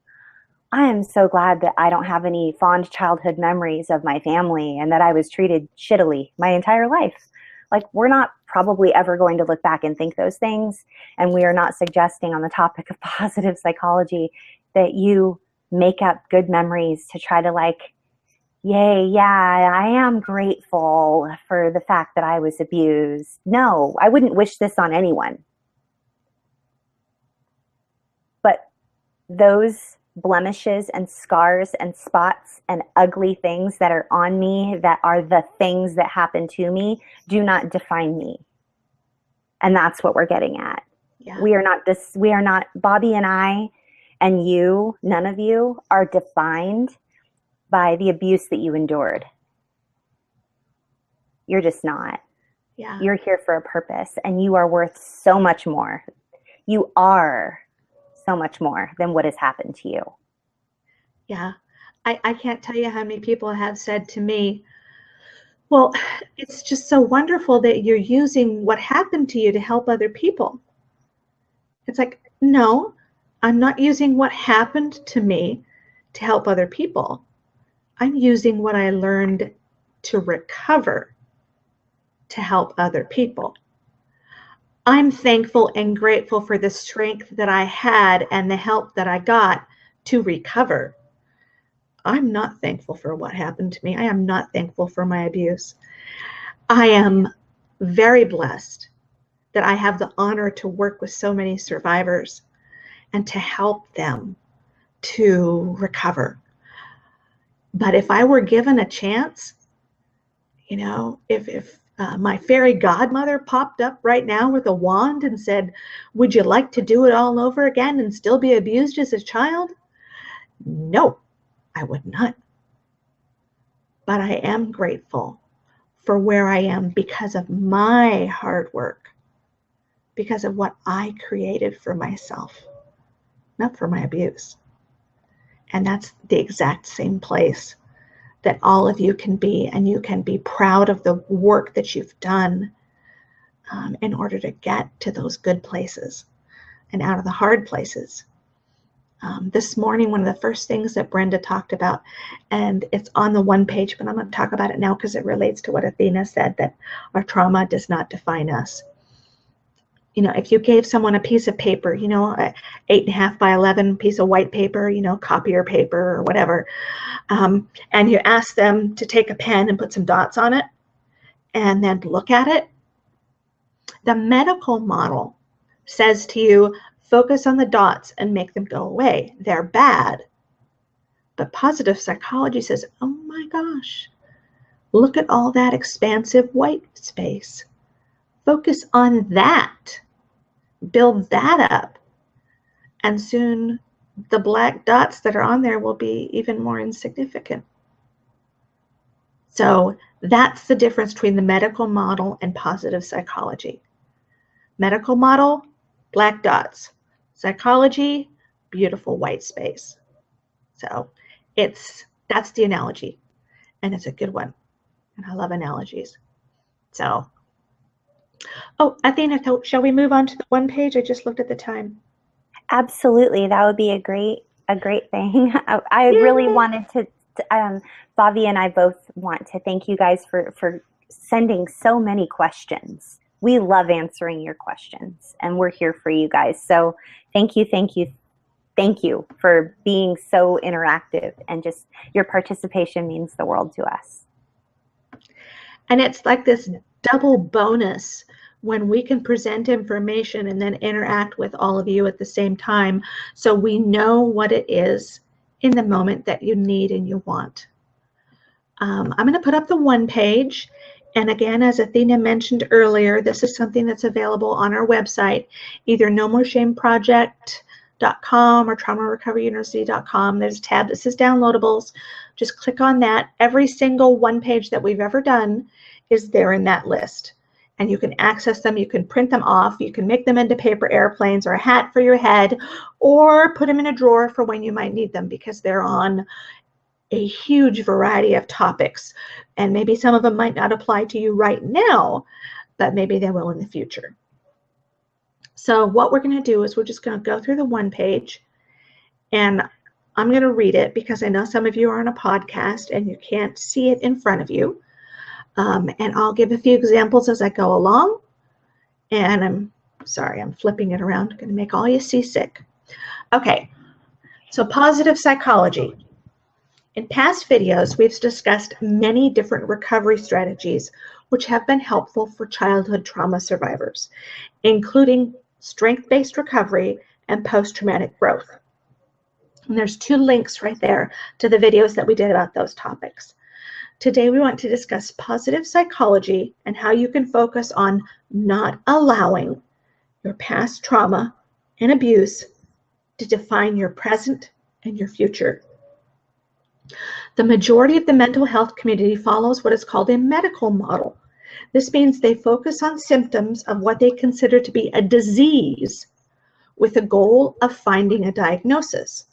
I am so glad that I don't have any fond childhood memories of my family and that I was treated shittily my entire life. like, we're not probably ever going to look back and think those things. And we are not suggesting on the topic of positive psychology that you make up good memories to try to like, yay, yeah, I am grateful for the fact that I was abused. No, I wouldn't wish this on anyone. But those blemishes and scars and spots and ugly things that are on me, that are the things that happen to me, do not define me. And that's what we're getting at. Yeah. We are not, Bobby and I and you, none of you are defined by the abuse that you endured. You're just not. Yeah. You're here for a purpose, and you are worth so much more. You are so much more than what has happened to you. Yeah. I can't tell you how many people have said to me, well, it's just so wonderful that you're using what happened to you to help other people. It's like, no, I'm not using what happened to me to help other people. I'm using what I learned to recover to help other people. I'm thankful and grateful for the strength that I had and the help that I got to recover. I'm not thankful for what happened to me. I am not thankful for my abuse. I am very blessed that I have the honor to work with so many survivors and to help them to recover. But if I were given a chance, you know, if my fairy godmother popped up right now with a wand and said, would you like to do it all over again and still be abused as a child? No, I would not. But I am grateful for where I am because of my hard work, because of what I created for myself, not for my abuse. And that's the exact same place that all of you can be, and you can be proud of the work that you've done in order to get to those good places and out of the hard places. This morning, one of the first things that Brenda talked about, and it's on the one page, but I'm going to talk about it now because it relates to what Athena said, that our trauma does not define us. You know, if you gave someone a piece of paper, you know, 8.5 by 11 piece of white paper, you know, copier paper or whatever, and you ask them to take a pen and put some dots on it and then look at it, the medical model says to you, focus on the dots and make them go away. They're bad. But positive psychology says, oh my gosh, look at all that expansive white space. Focus on that. Build that up. And soon the black dots that are on there will be even more insignificant. So that's the difference between the medical model and positive psychology. Medical model, black dots. Psychology, beautiful white space. So that's the analogy, and it's a good one. And I love analogies. So, oh, Athena, shall we move on to the one page? I just looked at the time. Absolutely, that would be a great thing. I really wanted to. Bobby and I both want to thank you guys for sending so many questions. We love answering your questions, and we're here for you guys. So thank you for being so interactive, and just your participation means the world to us. And it's like this double bonus when we can present information and then interact with all of you at the same time, so we know what it is in the moment that you need and you want. I'm going to put up the one page. And again, as Athena mentioned earlier, this is something that's available on our website, either nomoreshameproject.com or traumarecoveryuniversity.com. There's a tab that says downloadables. Just click on that. Every single one page that we've ever done is there in that list. And you can access them. You can print them off. You can make them into paper airplanes or a hat for your head, or put them in a drawer for when you might need them, because they're on a huge variety of topics, and maybe some of them might not apply to you right now, but maybe they will in the future. So what we're going to do is we're just going to go through the one page, and I'm going to read it because I know some of you are on a podcast and you can't see it in front of you. And I'll give a few examples as I go along. And I'm sorry, I'm flipping it around. I'm going to make all you seasick. Okay, so positive psychology. In past videos, we've discussed many different recovery strategies which have been helpful for childhood trauma survivors, including strength-based recovery and post-traumatic growth. And there's 2 links right there to the videos that we did about those topics. Today, we want to discuss positive psychology and how you can focus on not allowing your past trauma and abuse to define your present and your future. The majority of the mental health community follows what is called a medical model. This means they focus on symptoms of what they consider to be a disease with the goal of finding a diagnosis.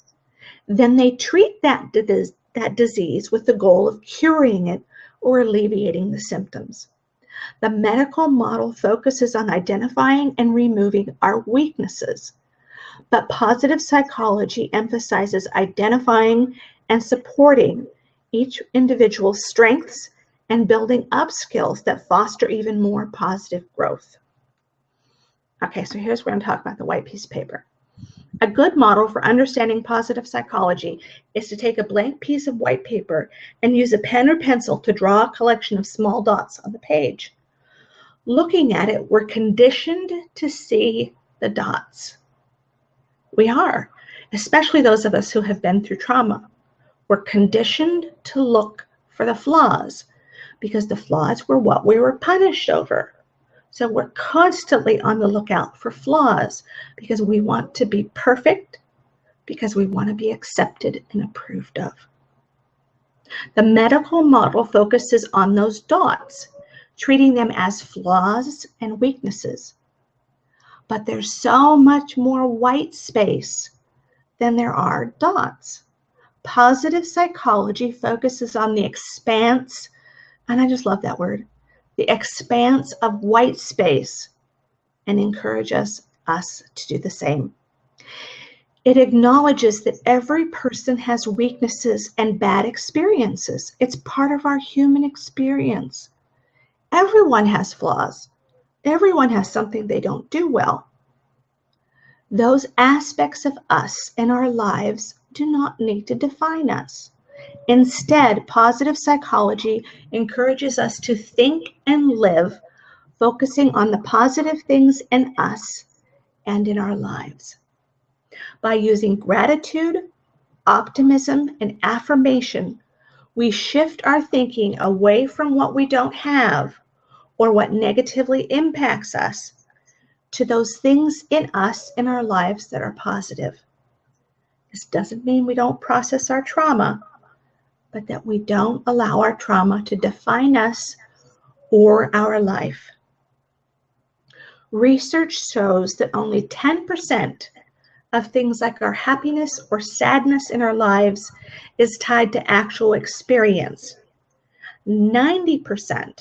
Then they treat that disease with the goal of curing it or alleviating the symptoms. The medical model focuses on identifying and removing our weaknesses, but positive psychology emphasizes identifying and supporting each individual's strengths and building up skills that foster even more positive growth. Okay, so here's where I'm talking about the white piece of paper. A good model for understanding positive psychology is to take a blank piece of white paper and use a pen or pencil to draw a collection of small dots on the page. Looking at it, we're conditioned to see the dots. We are, especially those of us who have been through trauma. We're conditioned to look for the flaws because the flaws were what we were punished over. So we're constantly on the lookout for flaws because we want to be perfect, because we want to be accepted and approved of. The medical model focuses on those dots, treating them as flaws and weaknesses. But there's so much more white space than there are dots. Positive psychology focuses on the expanse, and I just love that word, the expanse of white space, and encourages us to do the same. It acknowledges that every person has weaknesses and bad experiences. It's part of our human experience. Everyone has flaws. Everyone has something they don't do well. Those aspects of us in our lives do not need to define us. Instead, positive psychology encourages us to think and live, focusing on the positive things in us and in our lives. By using gratitude, optimism, and affirmation, we shift our thinking away from what we don't have or what negatively impacts us to those things in us in our lives that are positive. This doesn't mean we don't process our trauma, but that we don't allow our trauma to define us or our life. Research shows that only 10% of things like our happiness or sadness in our lives is tied to actual experience. 90%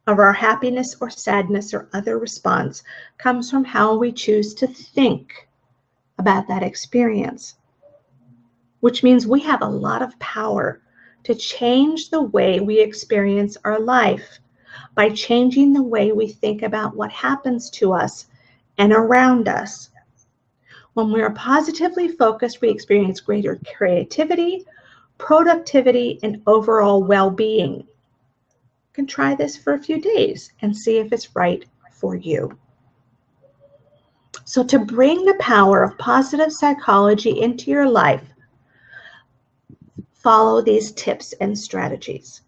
of our happiness or sadness or other response comes from how we choose to think about that experience, which means we have a lot of power to change the way we experience our life by changing the way we think about what happens to us and around us. When we are positively focused, we experience greater creativity, productivity, and overall well-being. You can try this for a few days and see if it's right for you. So to bring the power of positive psychology into your life, follow these tips and strategies.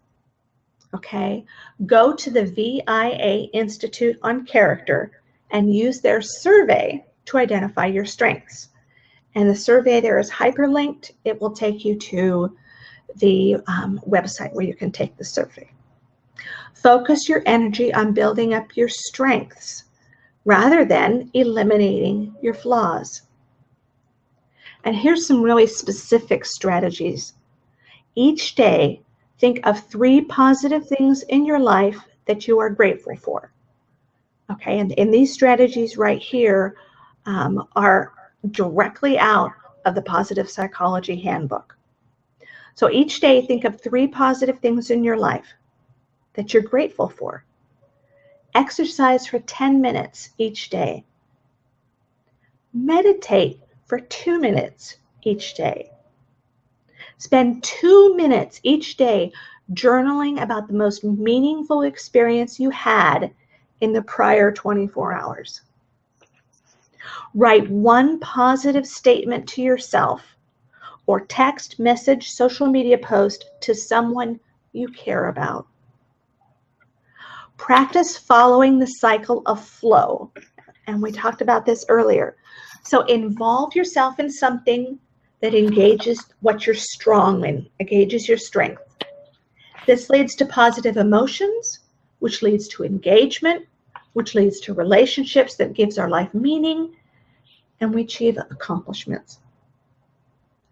Okay, go to the VIA Institute on Character and use their survey to identify your strengths. And the survey there is hyperlinked. It will take you to the website where you can take the survey. Focus your energy on building up your strengths rather than eliminating your flaws. And here's some really specific strategies. Each day, think of 3 positive things in your life that you are grateful for. Okay, and these strategies right here are directly out of the Positive Psychology Handbook. So each day, think of 3 positive things in your life. that you're grateful for. Exercise for 10 minutes each day. Meditate for 2 minutes each day. Spend 2 minutes each day journaling about the most meaningful experience you had in the prior 24 hours. Write one positive statement to yourself or text, message, social media post to someone you care about. Practice following the cycle of flow. And we talked about this earlier. So involve yourself in something that engages what you're strong in, engages your strength. This leads to positive emotions, which leads to engagement, which leads to relationships that gives our life meaning, and we achieve accomplishments.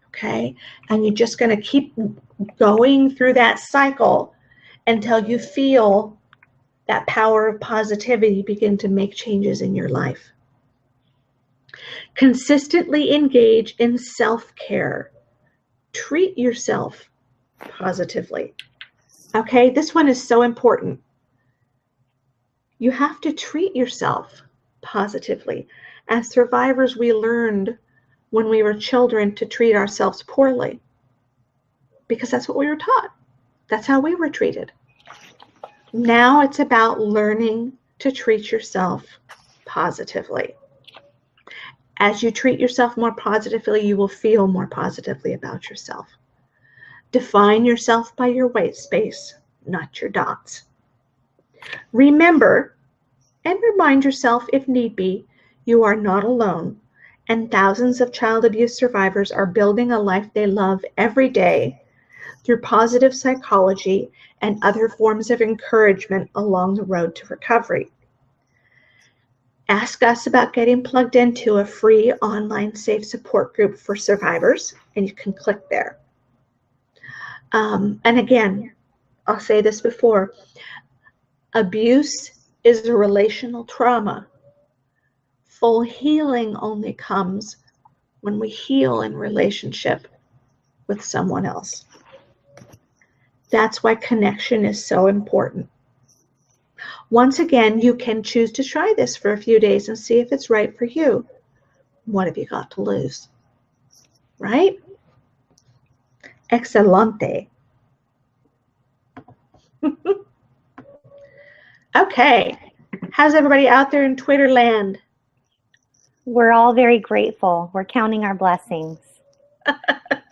Okay? And you're just going to keep going through that cycle until you feel that power of positivity begin to make changes in your life. Consistently engage in self-care. Treat yourself positively. Okay, this one is so important. You have to treat yourself positively. As survivors, we learned when we were children to treat ourselves poorly because that's what we were taught. That's how we were treated. Now it's about learning to treat yourself positively. As you treat yourself more positively, you will feel more positively about yourself. Define yourself by your white space, not your dots. Remember and remind yourself, if need be, you are not alone, and thousands of child abuse survivors are building a life they love every day through positive psychology and other forms of encouragement along the road to recovery. Ask us about getting plugged into a free online safe support group for survivors, and you can click there. And again, I'll say this before, abuse is a relational trauma. Full healing only comes when we heal in relationship with someone else. That's why connection is so important. Once again, you can choose to try this for a few days and see if it's right for you. What have you got to lose? Right? Excelente. Okay. How's everybody out there in Twitter land? We're all very grateful. We're counting our blessings.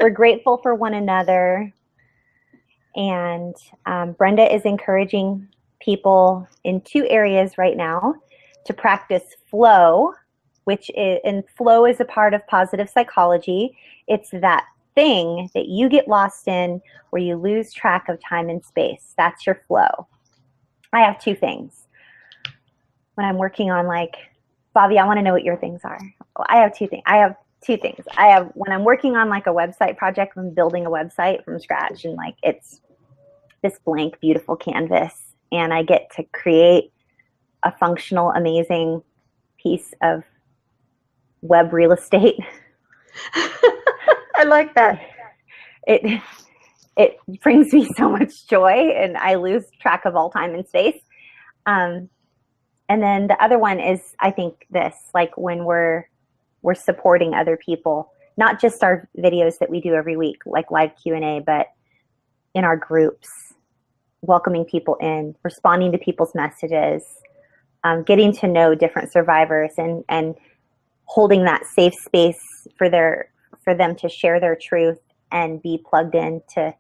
We're grateful for one another. And Brenda is encouraging people in 2 areas right now to practice flow, and flow is a part of positive psychology. It's that thing that you get lost in where you lose track of time and space. That's your flow. I have 2 things. When I'm working on, like, Bobby, I want to know what your things are. Well, I have 2 things. When I'm working on like a website project, I'm building a website from scratch, and like it's this blank, beautiful canvas, and I get to create a functional, amazing piece of web real estate. I like that. It brings me so much joy, and I lose track of all time and space. And then the other one is, I think this, like when we're supporting other people, not just our videos that we do every week, like live Q&A, but in our groups, welcoming people in, responding to people's messages, getting to know different survivors, and holding that safe space for them to share their truth and be plugged in to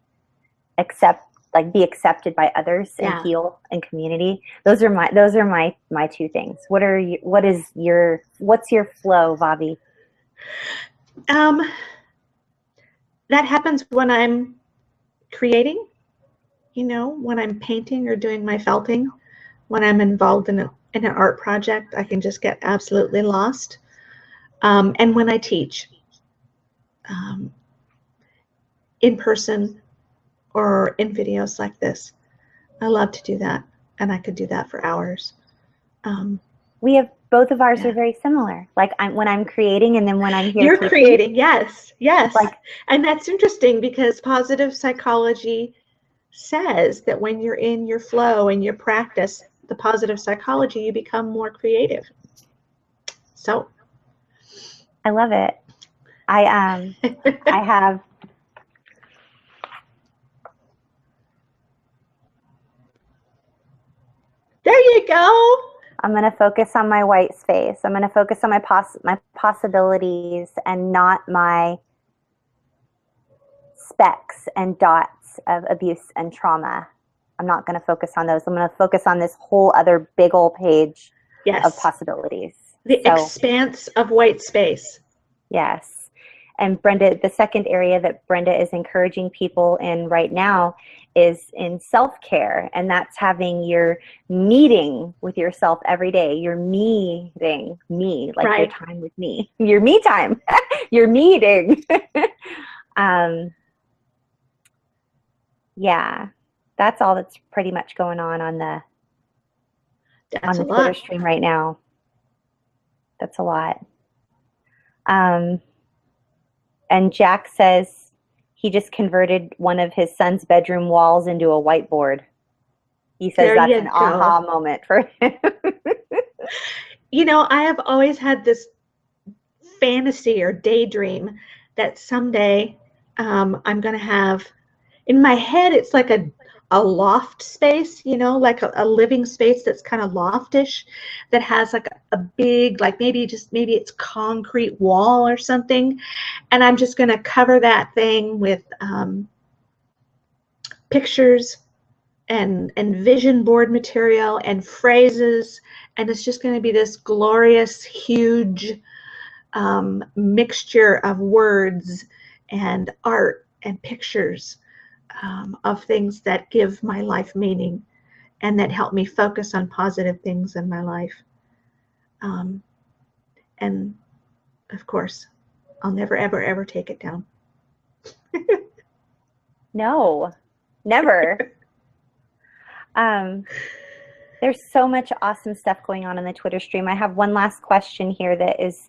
be accepted by others and heal in community. Those are my 2 things. What's your flow, Bobby? That happens when I'm creating, when I'm painting or doing my felting, when I'm involved in an art project, I can just get absolutely lost. And when I teach in person or in videos like this, I love to do that, and I could do that for hours. We have both of ours are very similar. Like when I'm creating, and then when I'm here. You're teaching, creating, yes. Like, And that's interesting because positive psychology says that when you're in your flow and you practice the positive psychology, you become more creative. So I love it. I have there you go. I'm going to focus on my white space. I'm going to focus on my possibilities and not my specks and dots of abuse and trauma. I'm not going to focus on those. I'm going to focus on this whole other big old page of possibilities. The expanse of white space. Yes. And Brenda, the second area that Brenda is encouraging people in right now is in self-care, and that's having your meeting with yourself every day. Your meeting, me, like your time with me, your me time, your meeting. Yeah, that's all that's pretty much going on the Twitter stream right now. That's a lot. And Jack says he just converted one of his son's bedroom walls into a whiteboard. He says that's an aha moment for him. You know, I have always had this fantasy or daydream that someday I'm going to have, in my head, it's like a loft space, you know, like a living space that's kind of loftish, that has like a big, like maybe it's concrete wall or something. And I'm just going to cover that thing with pictures and vision board material and phrases. And it's just going to be this glorious, huge mixture of words and art and pictures of things that give my life meaning and that help me focus on positive things in my life. And of course, I'll never, ever, ever take it down. No, never. There's so much awesome stuff going on in the Twitter stream. I have one last question here that is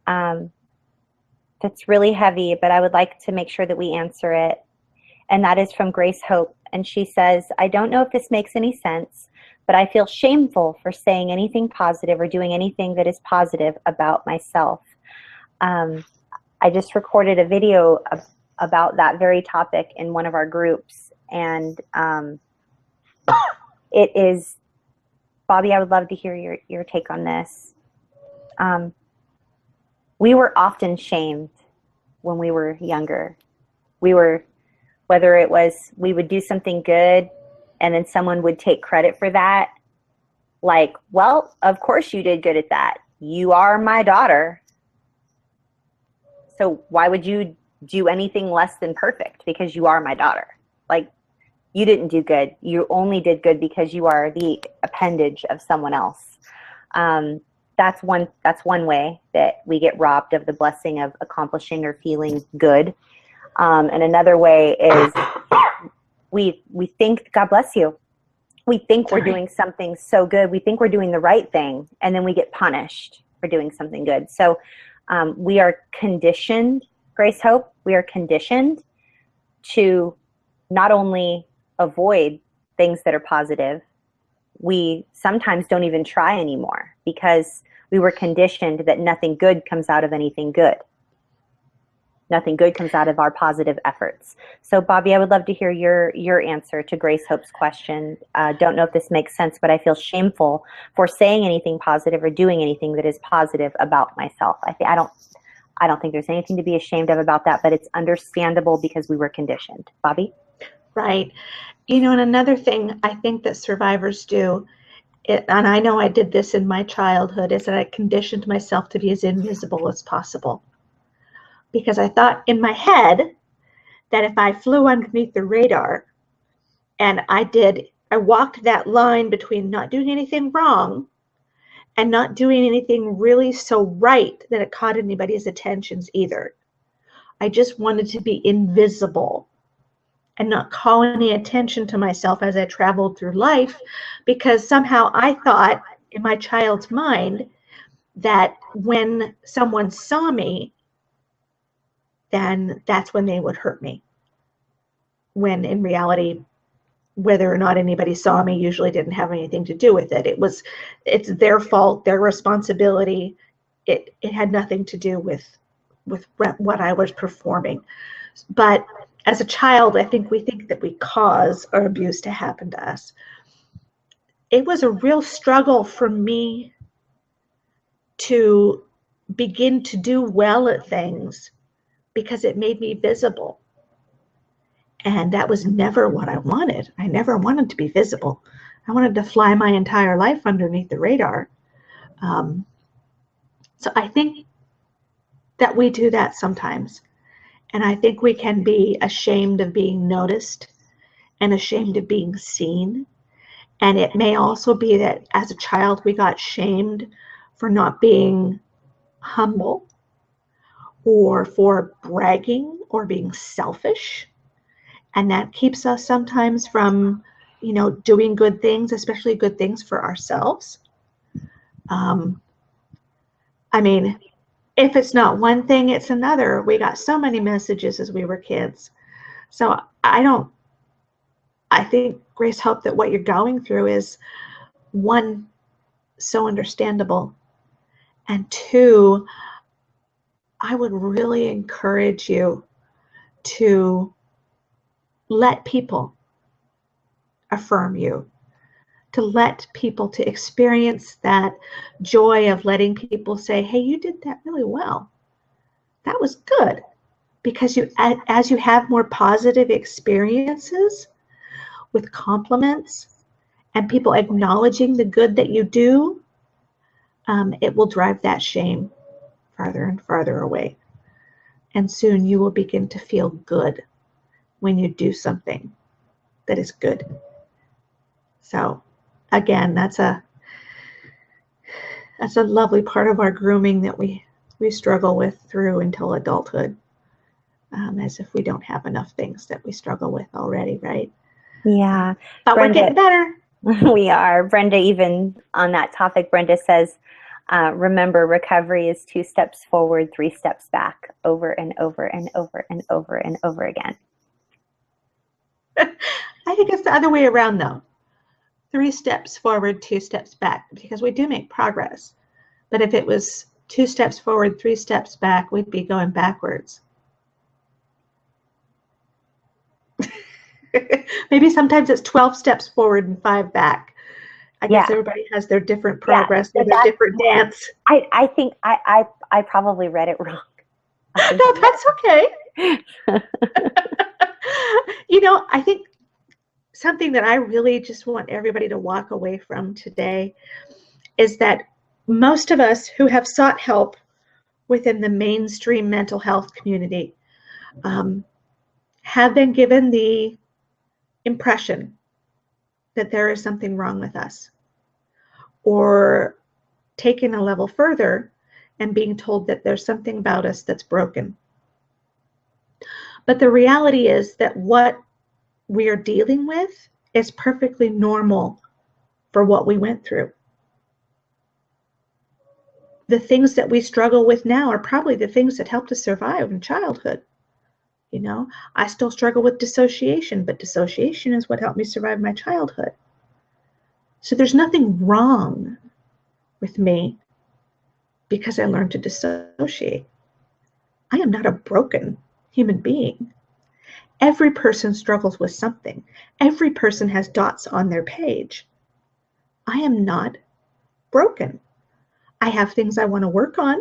that's really heavy, but I would like to make sure that we answer it. And that is from Grace Hope. And she says, I don't know if this makes any sense, but I feel shameful for saying anything positive or doing anything that is positive about myself. I just recorded a video about that very topic in one of our groups. And it is, Bobby, I would love to hear your take on this. We were often shamed when we were younger. Whether it was we would do something good and then someone would take credit for that. Like, well, of course you did good at that. You are my daughter. So why would you do anything less than perfect? Because you are my daughter. Like, you didn't do good. You only did good because you are the appendage of someone else. That's one way that we get robbed of the blessing of accomplishing or feeling good. And another way is we think, God bless you, we think we're doing something so good. We think we're doing the right thing, and then we get punished for doing something good. So we are conditioned, Grace Hope, we are conditioned to not only avoid things that are positive, we sometimes don't even try anymore because we were conditioned that nothing good comes out of anything good. Nothing good comes out of our positive efforts. So Bobby, I would love to hear your answer to Grace Hope's question. Don't know if this makes sense, but I feel shameful for saying anything positive or doing anything that is positive about myself. I don't think there's anything to be ashamed of about that, but it's understandable because we were conditioned. Bobby? Right. You know, and another thing I think that survivors do, and I know I did this in my childhood, is that I conditioned myself to be as invisible as possible. Because I thought in my head that if I flew underneath the radar and I walked that line between not doing anything wrong and not doing anything really so right that it caught anybody's attentions either. I just wanted to be invisible and not call any attention to myself as I traveled through life, because somehow I thought in my child's mind that when someone saw me, then that's when they would hurt me. When in reality, whether or not anybody saw me usually didn't have anything to do with it. It's their fault, their responsibility. It had nothing to do with what I was performing. But as a child, I think we think that we cause our abuse to happen to us. It was a real struggle for me to begin to do well at things because it made me visible. And that was never what I wanted. I never wanted to be visible. I wanted to fly my entire life underneath the radar. So I think that we do that sometimes. And I think we can be ashamed of being noticed and ashamed of being seen. And it may also be that as a child, we got shamed for not being humble or for bragging or being selfish. And that keeps us sometimes from, doing good things, especially good things for ourselves. I mean, if it's not one thing, it's another. We got so many messages as we were kids. So I think, Grace, hope that what you're going through is, one, so understandable. And two, I would really encourage you to let people affirm you, to let people to experience that joy of letting people say, hey, you did that really well. That was good. Because as you have more positive experiences with compliments and people acknowledging the good that you do, it will drive that shame farther and farther away. And soon you will begin to feel good when you do something that is good. So again, that's a lovely part of our grooming that we struggle with through until adulthood, as if we don't have enough things that we struggle with already, right? Yeah. But Brenda, we're getting better. We are. Brenda, even on that topic, Brenda says, remember, recovery is 2 steps forward, 3 steps back, over and over and over and over and over again. I think it's the other way around, though. 3 steps forward, 2 steps back, because we do make progress. But if it was 2 steps forward, 3 steps back, we'd be going backwards. Maybe sometimes it's 12 steps forward and 5 back. I guess everybody has their different progress, their different dance. I think I probably read it wrong. No, that's okay. I think something that I really just want everybody to walk away from today is that most of us who have sought help within the mainstream mental health community have been given the impression that there is something wrong with us, or taken a level further and being told that there's something about us that's broken. But the reality is that what we are dealing with is perfectly normal for what we went through. The things that we struggle with now are probably the things that helped us survive in childhood. I still struggle with dissociation, but dissociation is what helped me survive my childhood. So there's nothing wrong with me because I learned to dissociate. I am not a broken human being. Every person struggles with something. Every person has dots on their page. I am not broken. I have things I want to work on,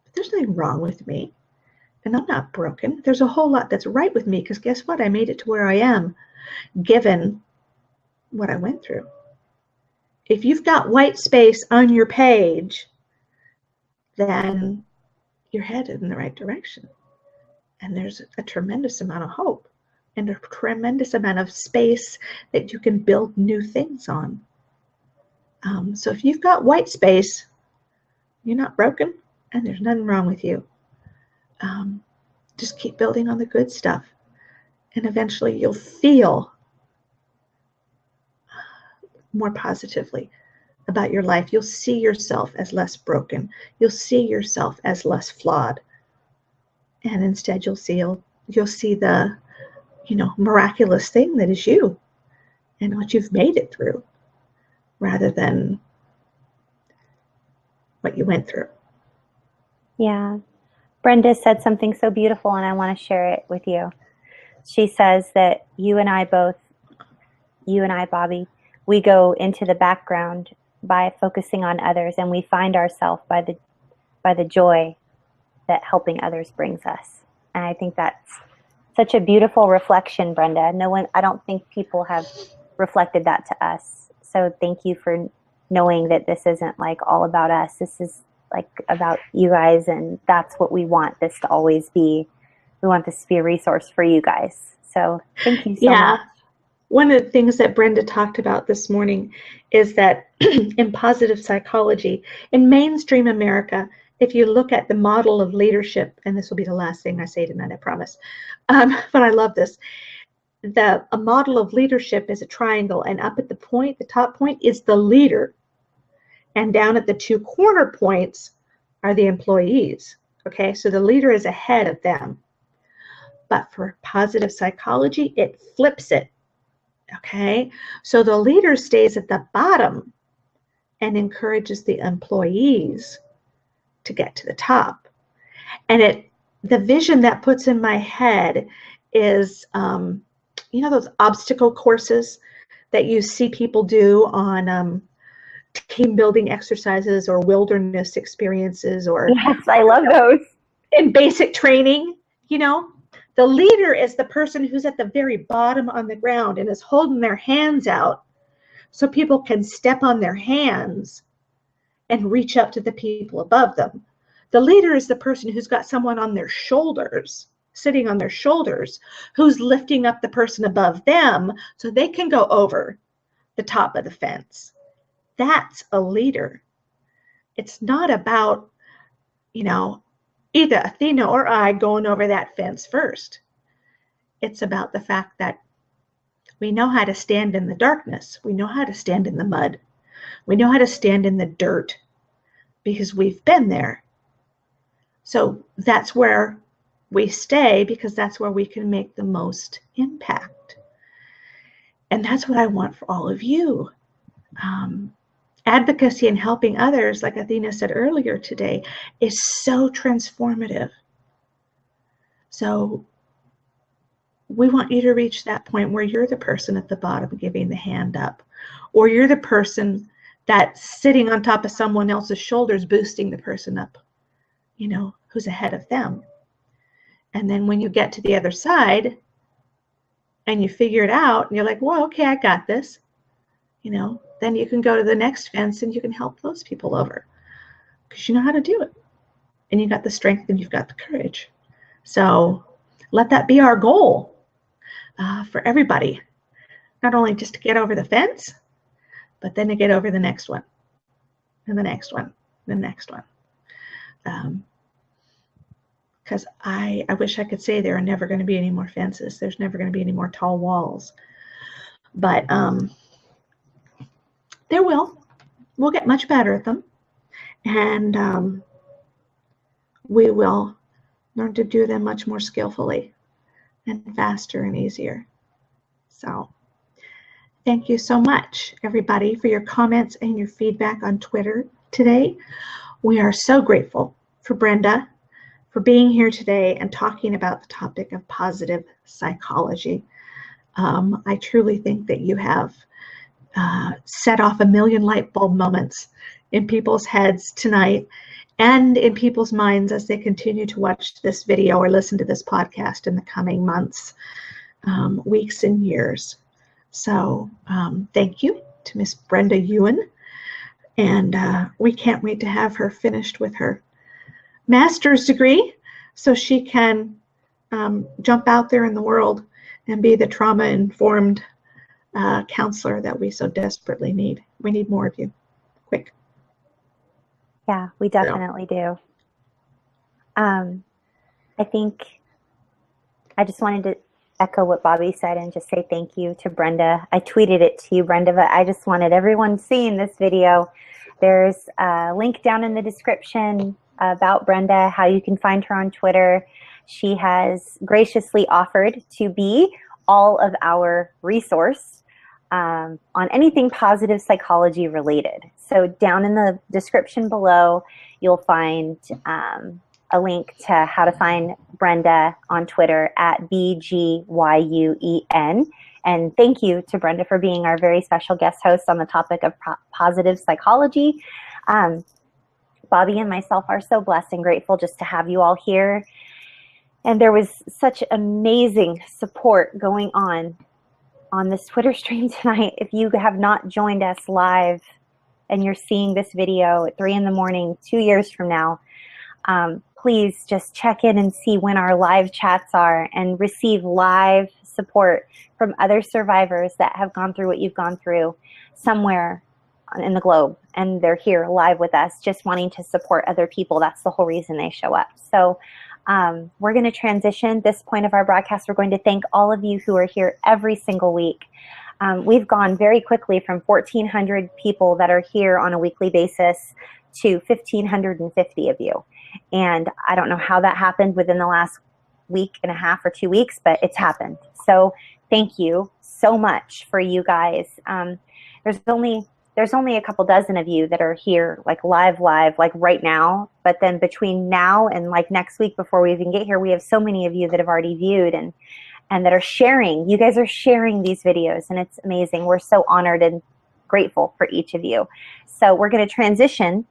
but there's nothing wrong with me. And I'm not broken. There's a whole lot that's right with me, because guess what? I made it to where I am, given what I went through. If you've got white space on your page, then you're headed in the right direction. And there's a tremendous amount of hope and a tremendous amount of space that you can build new things on. So if you've got white space, you're not broken and there's nothing wrong with you. Just keep building on the good stuff, and eventually you'll feel more positively about your life. You'll see yourself as less broken. You'll see yourself as less flawed. And instead you'll see the miraculous thing that is you and what you've made it through, rather than what you went through. Yeah. Brenda said something so beautiful, and I want to share it with you. She says that you and I, Bobby, we go into the background by focusing on others, and we find ourselves by the joy that helping others brings us. And I think that's such a beautiful reflection, Brenda. I don't think people have reflected that to us. So thank you for knowing that this isn't like all about us. This is like about you guys, and that's what we want this to always be. We want this to be a resource for you guys. So thank you so much. One of the things that Brenda talked about this morning is that in positive psychology, in mainstream America, if you look at the model of leadership, and this will be the last thing I say tonight, I promise, but I love this. A model of leadership is a triangle, and up at the top point is the leader. And down at the two corner points are the employees. Okay, so the leader is ahead of them. But for positive psychology, it flips it. Okay, so the leader stays at the bottom and encourages the employees to get to the top. And the vision that puts in my head is, those obstacle courses that you see people do on team building exercises or wilderness experiences, or yes, I love those. In basic training, the leader is the person who's at the very bottom on the ground and is holding their hands out so people can step on their hands and reach up to the people above them. The leader is the person who's got someone on their shoulders, sitting on their shoulders, who's lifting up the person above them so they can go over the top of the fence. That's a leader. It's not about, either Athena or I going over that fence first. It's about the fact that we know how to stand in the darkness. We know how to stand in the mud. We know how to stand in the dirt because we've been there. So that's where we stay, because that's where we can make the most impact. And that's what I want for all of you. Advocacy and helping others, like Athena said earlier today, is so transformative. So we want you to reach that point where you're the person at the bottom giving the hand up, or you're the person that's sitting on top of someone else's shoulders, boosting the person up, who's ahead of them. And then when you get to the other side and you figure it out and you're like, well, okay, I got this, then you can go to the next fence and you can help those people over because you know how to do it. And you got the strength and you've got the courage. So let that be our goal for everybody. Not only just to get over the fence, but then to get over the next one and the next one, the next one. Because I wish I could say there are never going to be any more fences. There's never going to be any more tall walls. But there will. We'll get much better at them. And we will learn to do them much more skillfully and faster and easier. So thank you so much, everybody, for your comments and your feedback on Twitter today. We are so grateful for Brenda for being here today and talking about the topic of positive psychology. I truly think that you have set off a million light bulb moments in people's heads tonight and in people's minds as they continue to watch this video or listen to this podcast in the coming months, weeks, and years. So thank you to Miss Brenda Ewan, and we can't wait to have her finished with her master's degree so she can jump out there in the world and be the trauma-informed counselor that we so desperately need. We need more of you. Quick. Yeah, we definitely do. I think I just wanted to echo what Bobby said and just say thank you to Brenda. I tweeted it to you, Brenda, but I just wanted everyone seeing this video. There's a link down in the description about Brenda, how you can find her on Twitter. She has graciously offered to be all of our resource on anything positive psychology related. So down in the description below, you'll find a link to how to find Brenda on Twitter at BGYUEN. And thank you to Brenda for being our very special guest host on the topic of positive psychology. Bobby and myself are so blessed and grateful just to have you all here. And there was such amazing support going on this Twitter stream tonight. If you have not joined us live and you're seeing this video at 3 in the morning, 2 years from now, please just check in and see when our live chats are and receive live support from other survivors that have gone through what you've gone through somewhere in the globe. And they're here live with us, just wanting to support other people. That's the whole reason they show up. So we're going to transition this point of our broadcast. We're going to thank all of you who are here every single week. We've gone very quickly from 1,400 people that are here on a weekly basis to 1,550 of you. And I don't know how that happened within the last week and a half or 2 weeks, but it's happened. So thank you so much for you guys. There's only a couple dozen of you that are here like live like right now, but then between now and like next week before we even get here, we have so many of you that have already viewed and that are sharing. You guys are sharing these videos and it's amazing. We're so honored and grateful for each of you. So we're going to transition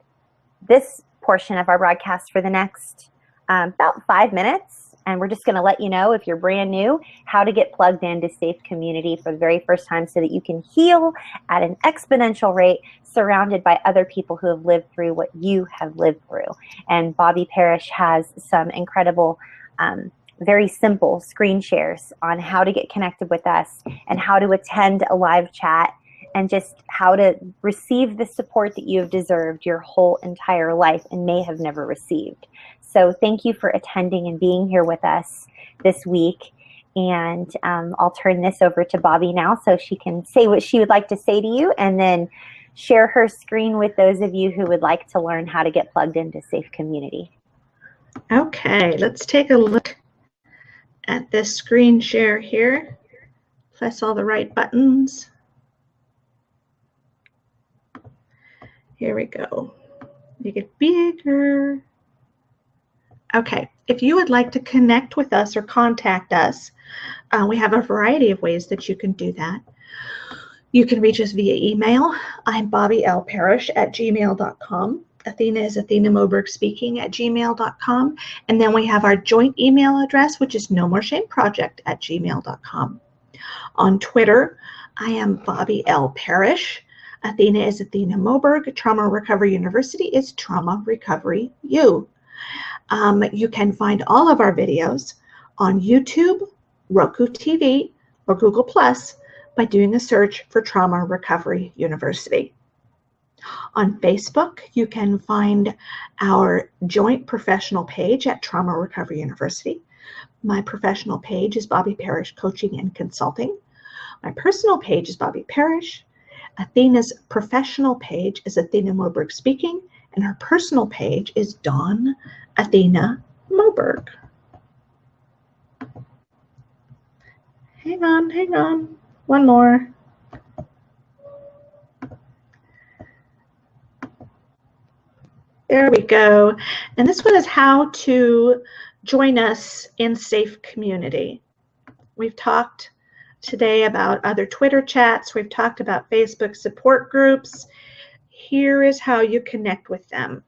this portion of our broadcast for the next about 5 minutes. And we're just going to let you know, if you're brand new, how to get plugged into Safe Community for the very first time so that you can heal at an exponential rate surrounded by other people who have lived through what you have lived through. And Bobby Parrish has some incredible, very simple screen shares on how to get connected with us and how to attend a live chat and just how to receive the support that you have deserved your whole entire life and may have never received. So thank you for attending and being here with us this week. And I'll turn this over to Bobby now so she can say what she would like to say to you and then share her screen with those of you who would like to learn how to get plugged into Safe Community. Okay, let's take a look at this screen share here. Press all the right buttons. Here we go. Make it bigger. Okay, if you would like to connect with us or contact us, we have a variety of ways that you can do that. You can reach us via email. I'm BobbyLParrish@gmail.com. Athena is Athena Moberg speaking at gmail.com. And then we have our joint email address, which is nomoreshame@gmail.com. On Twitter, I am Bobby L. Parrish. Athena is Athena Moberg. Trauma Recovery University is Trauma Recovery U. You can find all of our videos on YouTube, Roku TV, or Google Plus by doing a search for Trauma Recovery University. On Facebook, you can find our joint professional page at Trauma Recovery University. My professional page is Bobby Parrish Coaching and Consulting. My personal page is Bobby Parrish. Athena's professional page is Athena Moberg Speaking, and her personal page is Dawn Athena Moberg. Hang on. One more. There we go. And this one is how to join us in Safe Community. We've talked today about other Twitter chats. We've talked about Facebook support groups. Here is how you connect with them.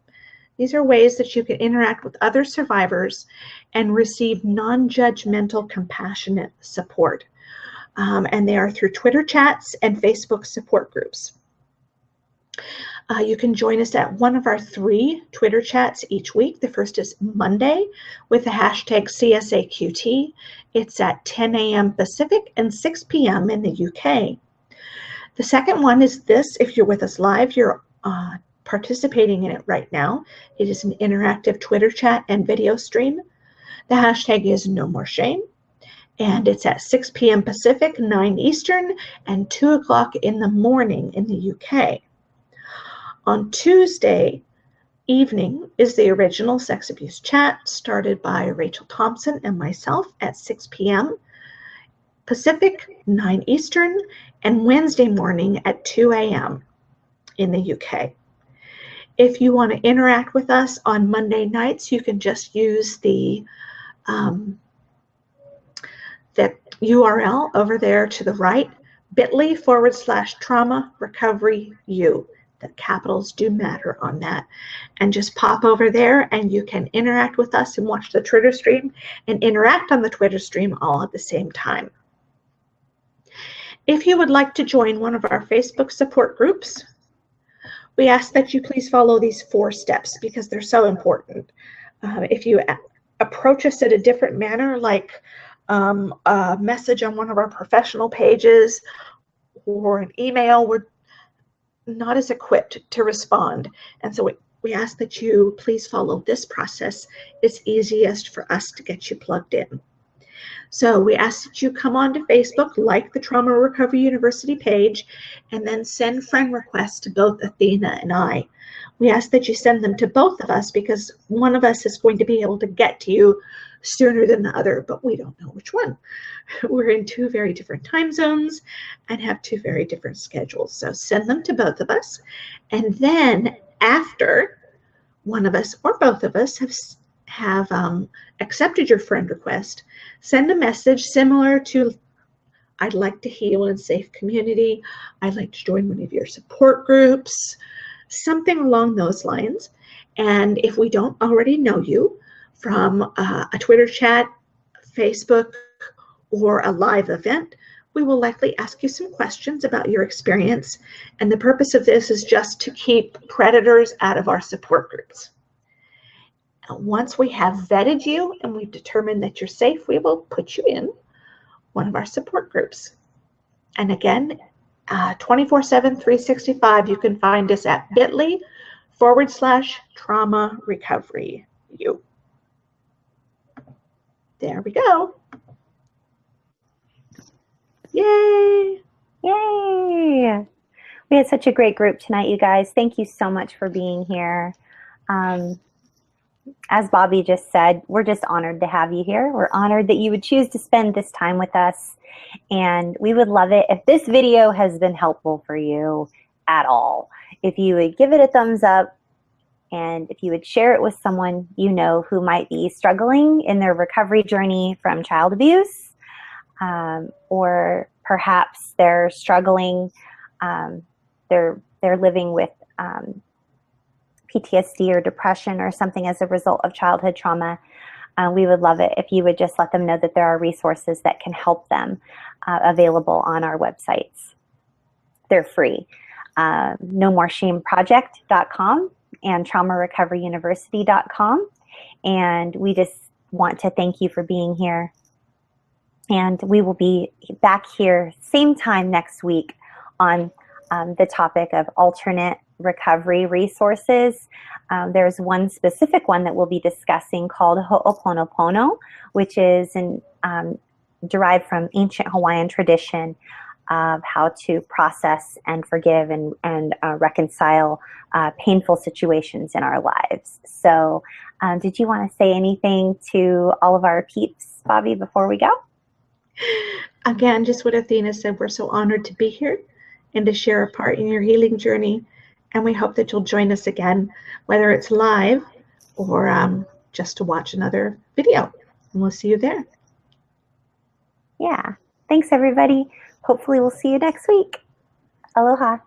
These are ways that you can interact with other survivors and receive non-judgmental, compassionate support. And they are through Twitter chats and Facebook support groups. You can join us at one of our 3 Twitter chats each week. The first is Monday with the hashtag CSAQT. It's at 10 a.m. Pacific and 6 p.m. in the UK. The second one is this. If you're with us live, you're participating in it right now. It is an interactive Twitter chat and video stream. The hashtag is No More Shame. And it's at 6 p.m. Pacific, 9 Eastern, and 2 o'clock in the morning in the UK. On Tuesday evening is the original sex abuse chat started by Rachel Thompson and myself at 6 p.m. Pacific, 9 Eastern, and Wednesday morning at 2 a.m. in the UK. If you want to interact with us on Monday nights, you can just use the URL over there to the right, bit.ly/trauma recovery U. The capitals do matter on that. And just pop over there and you can interact with us and watch the Twitter stream and interact on the Twitter stream all at the same time. If you would like to join one of our Facebook support groups, we ask that you please follow these 4 steps because they're so important. If you approach us in a different manner, like a message on one of our professional pages or an email, we're not as equipped to respond. And so we ask that you please follow this process. It's easiest for us to get you plugged in. So we ask that you come on to Facebook, like the Trauma Recovery University page, and then send friend requests to both Athena and I. We ask that you send them to both of us because one of us is going to be able to get to you sooner than the other, but we don't know which one. We're in 2 very different time zones and have 2 very different schedules. So send them to both of us. And then after one of us or both of us have accepted your friend request, send a message similar to, I'd like to heal in a safe community. I'd like to join one of your support groups, something along those lines. And if we don't already know you from a Twitter chat, Facebook, or a live event, we will likely ask you some questions about your experience. And the purpose of this is just to keep predators out of our support groups. Once we have vetted you and we've determined that you're safe, we will put you in one of our support groups. And again, 24/7, 365, you can find us at bit.ly/trauma recovery U. There we go. Yay! Yay! We had such a great group tonight, you guys. Thank you so much for being here. As Bobby just said, we're just honored to have you here. We're honored that you would choose to spend this time with us. And we would love it if this video has been helpful for you at all. If you would give it a thumbs up and if you would share it with someone you know who might be struggling in their recovery journey from child abuse, or perhaps they're struggling, they're living with PTSD or depression or something as a result of childhood trauma. We would love it if you would just let them know that there are resources that can help them available on our websites. They're free. NoMoreShameProject.com and TraumaRecoveryUniversity.com. And we just want to thank you for being here. And we will be back here same time next week on the topic of alternate recovery resources. There's one specific one that we'll be discussing called Ho'oponopono, which is derived from ancient Hawaiian tradition of how to process and forgive and reconcile painful situations in our lives. So did you want to say anything to all of our peeps, Bobby, before we go? Again, just what Athena said, we're so honored to be here and to share a part in your healing journey. And we hope that you'll join us again, whether it's live or just to watch another video. And we'll see you there. Yeah. Thanks, everybody. Hopefully we'll see you next week. Aloha.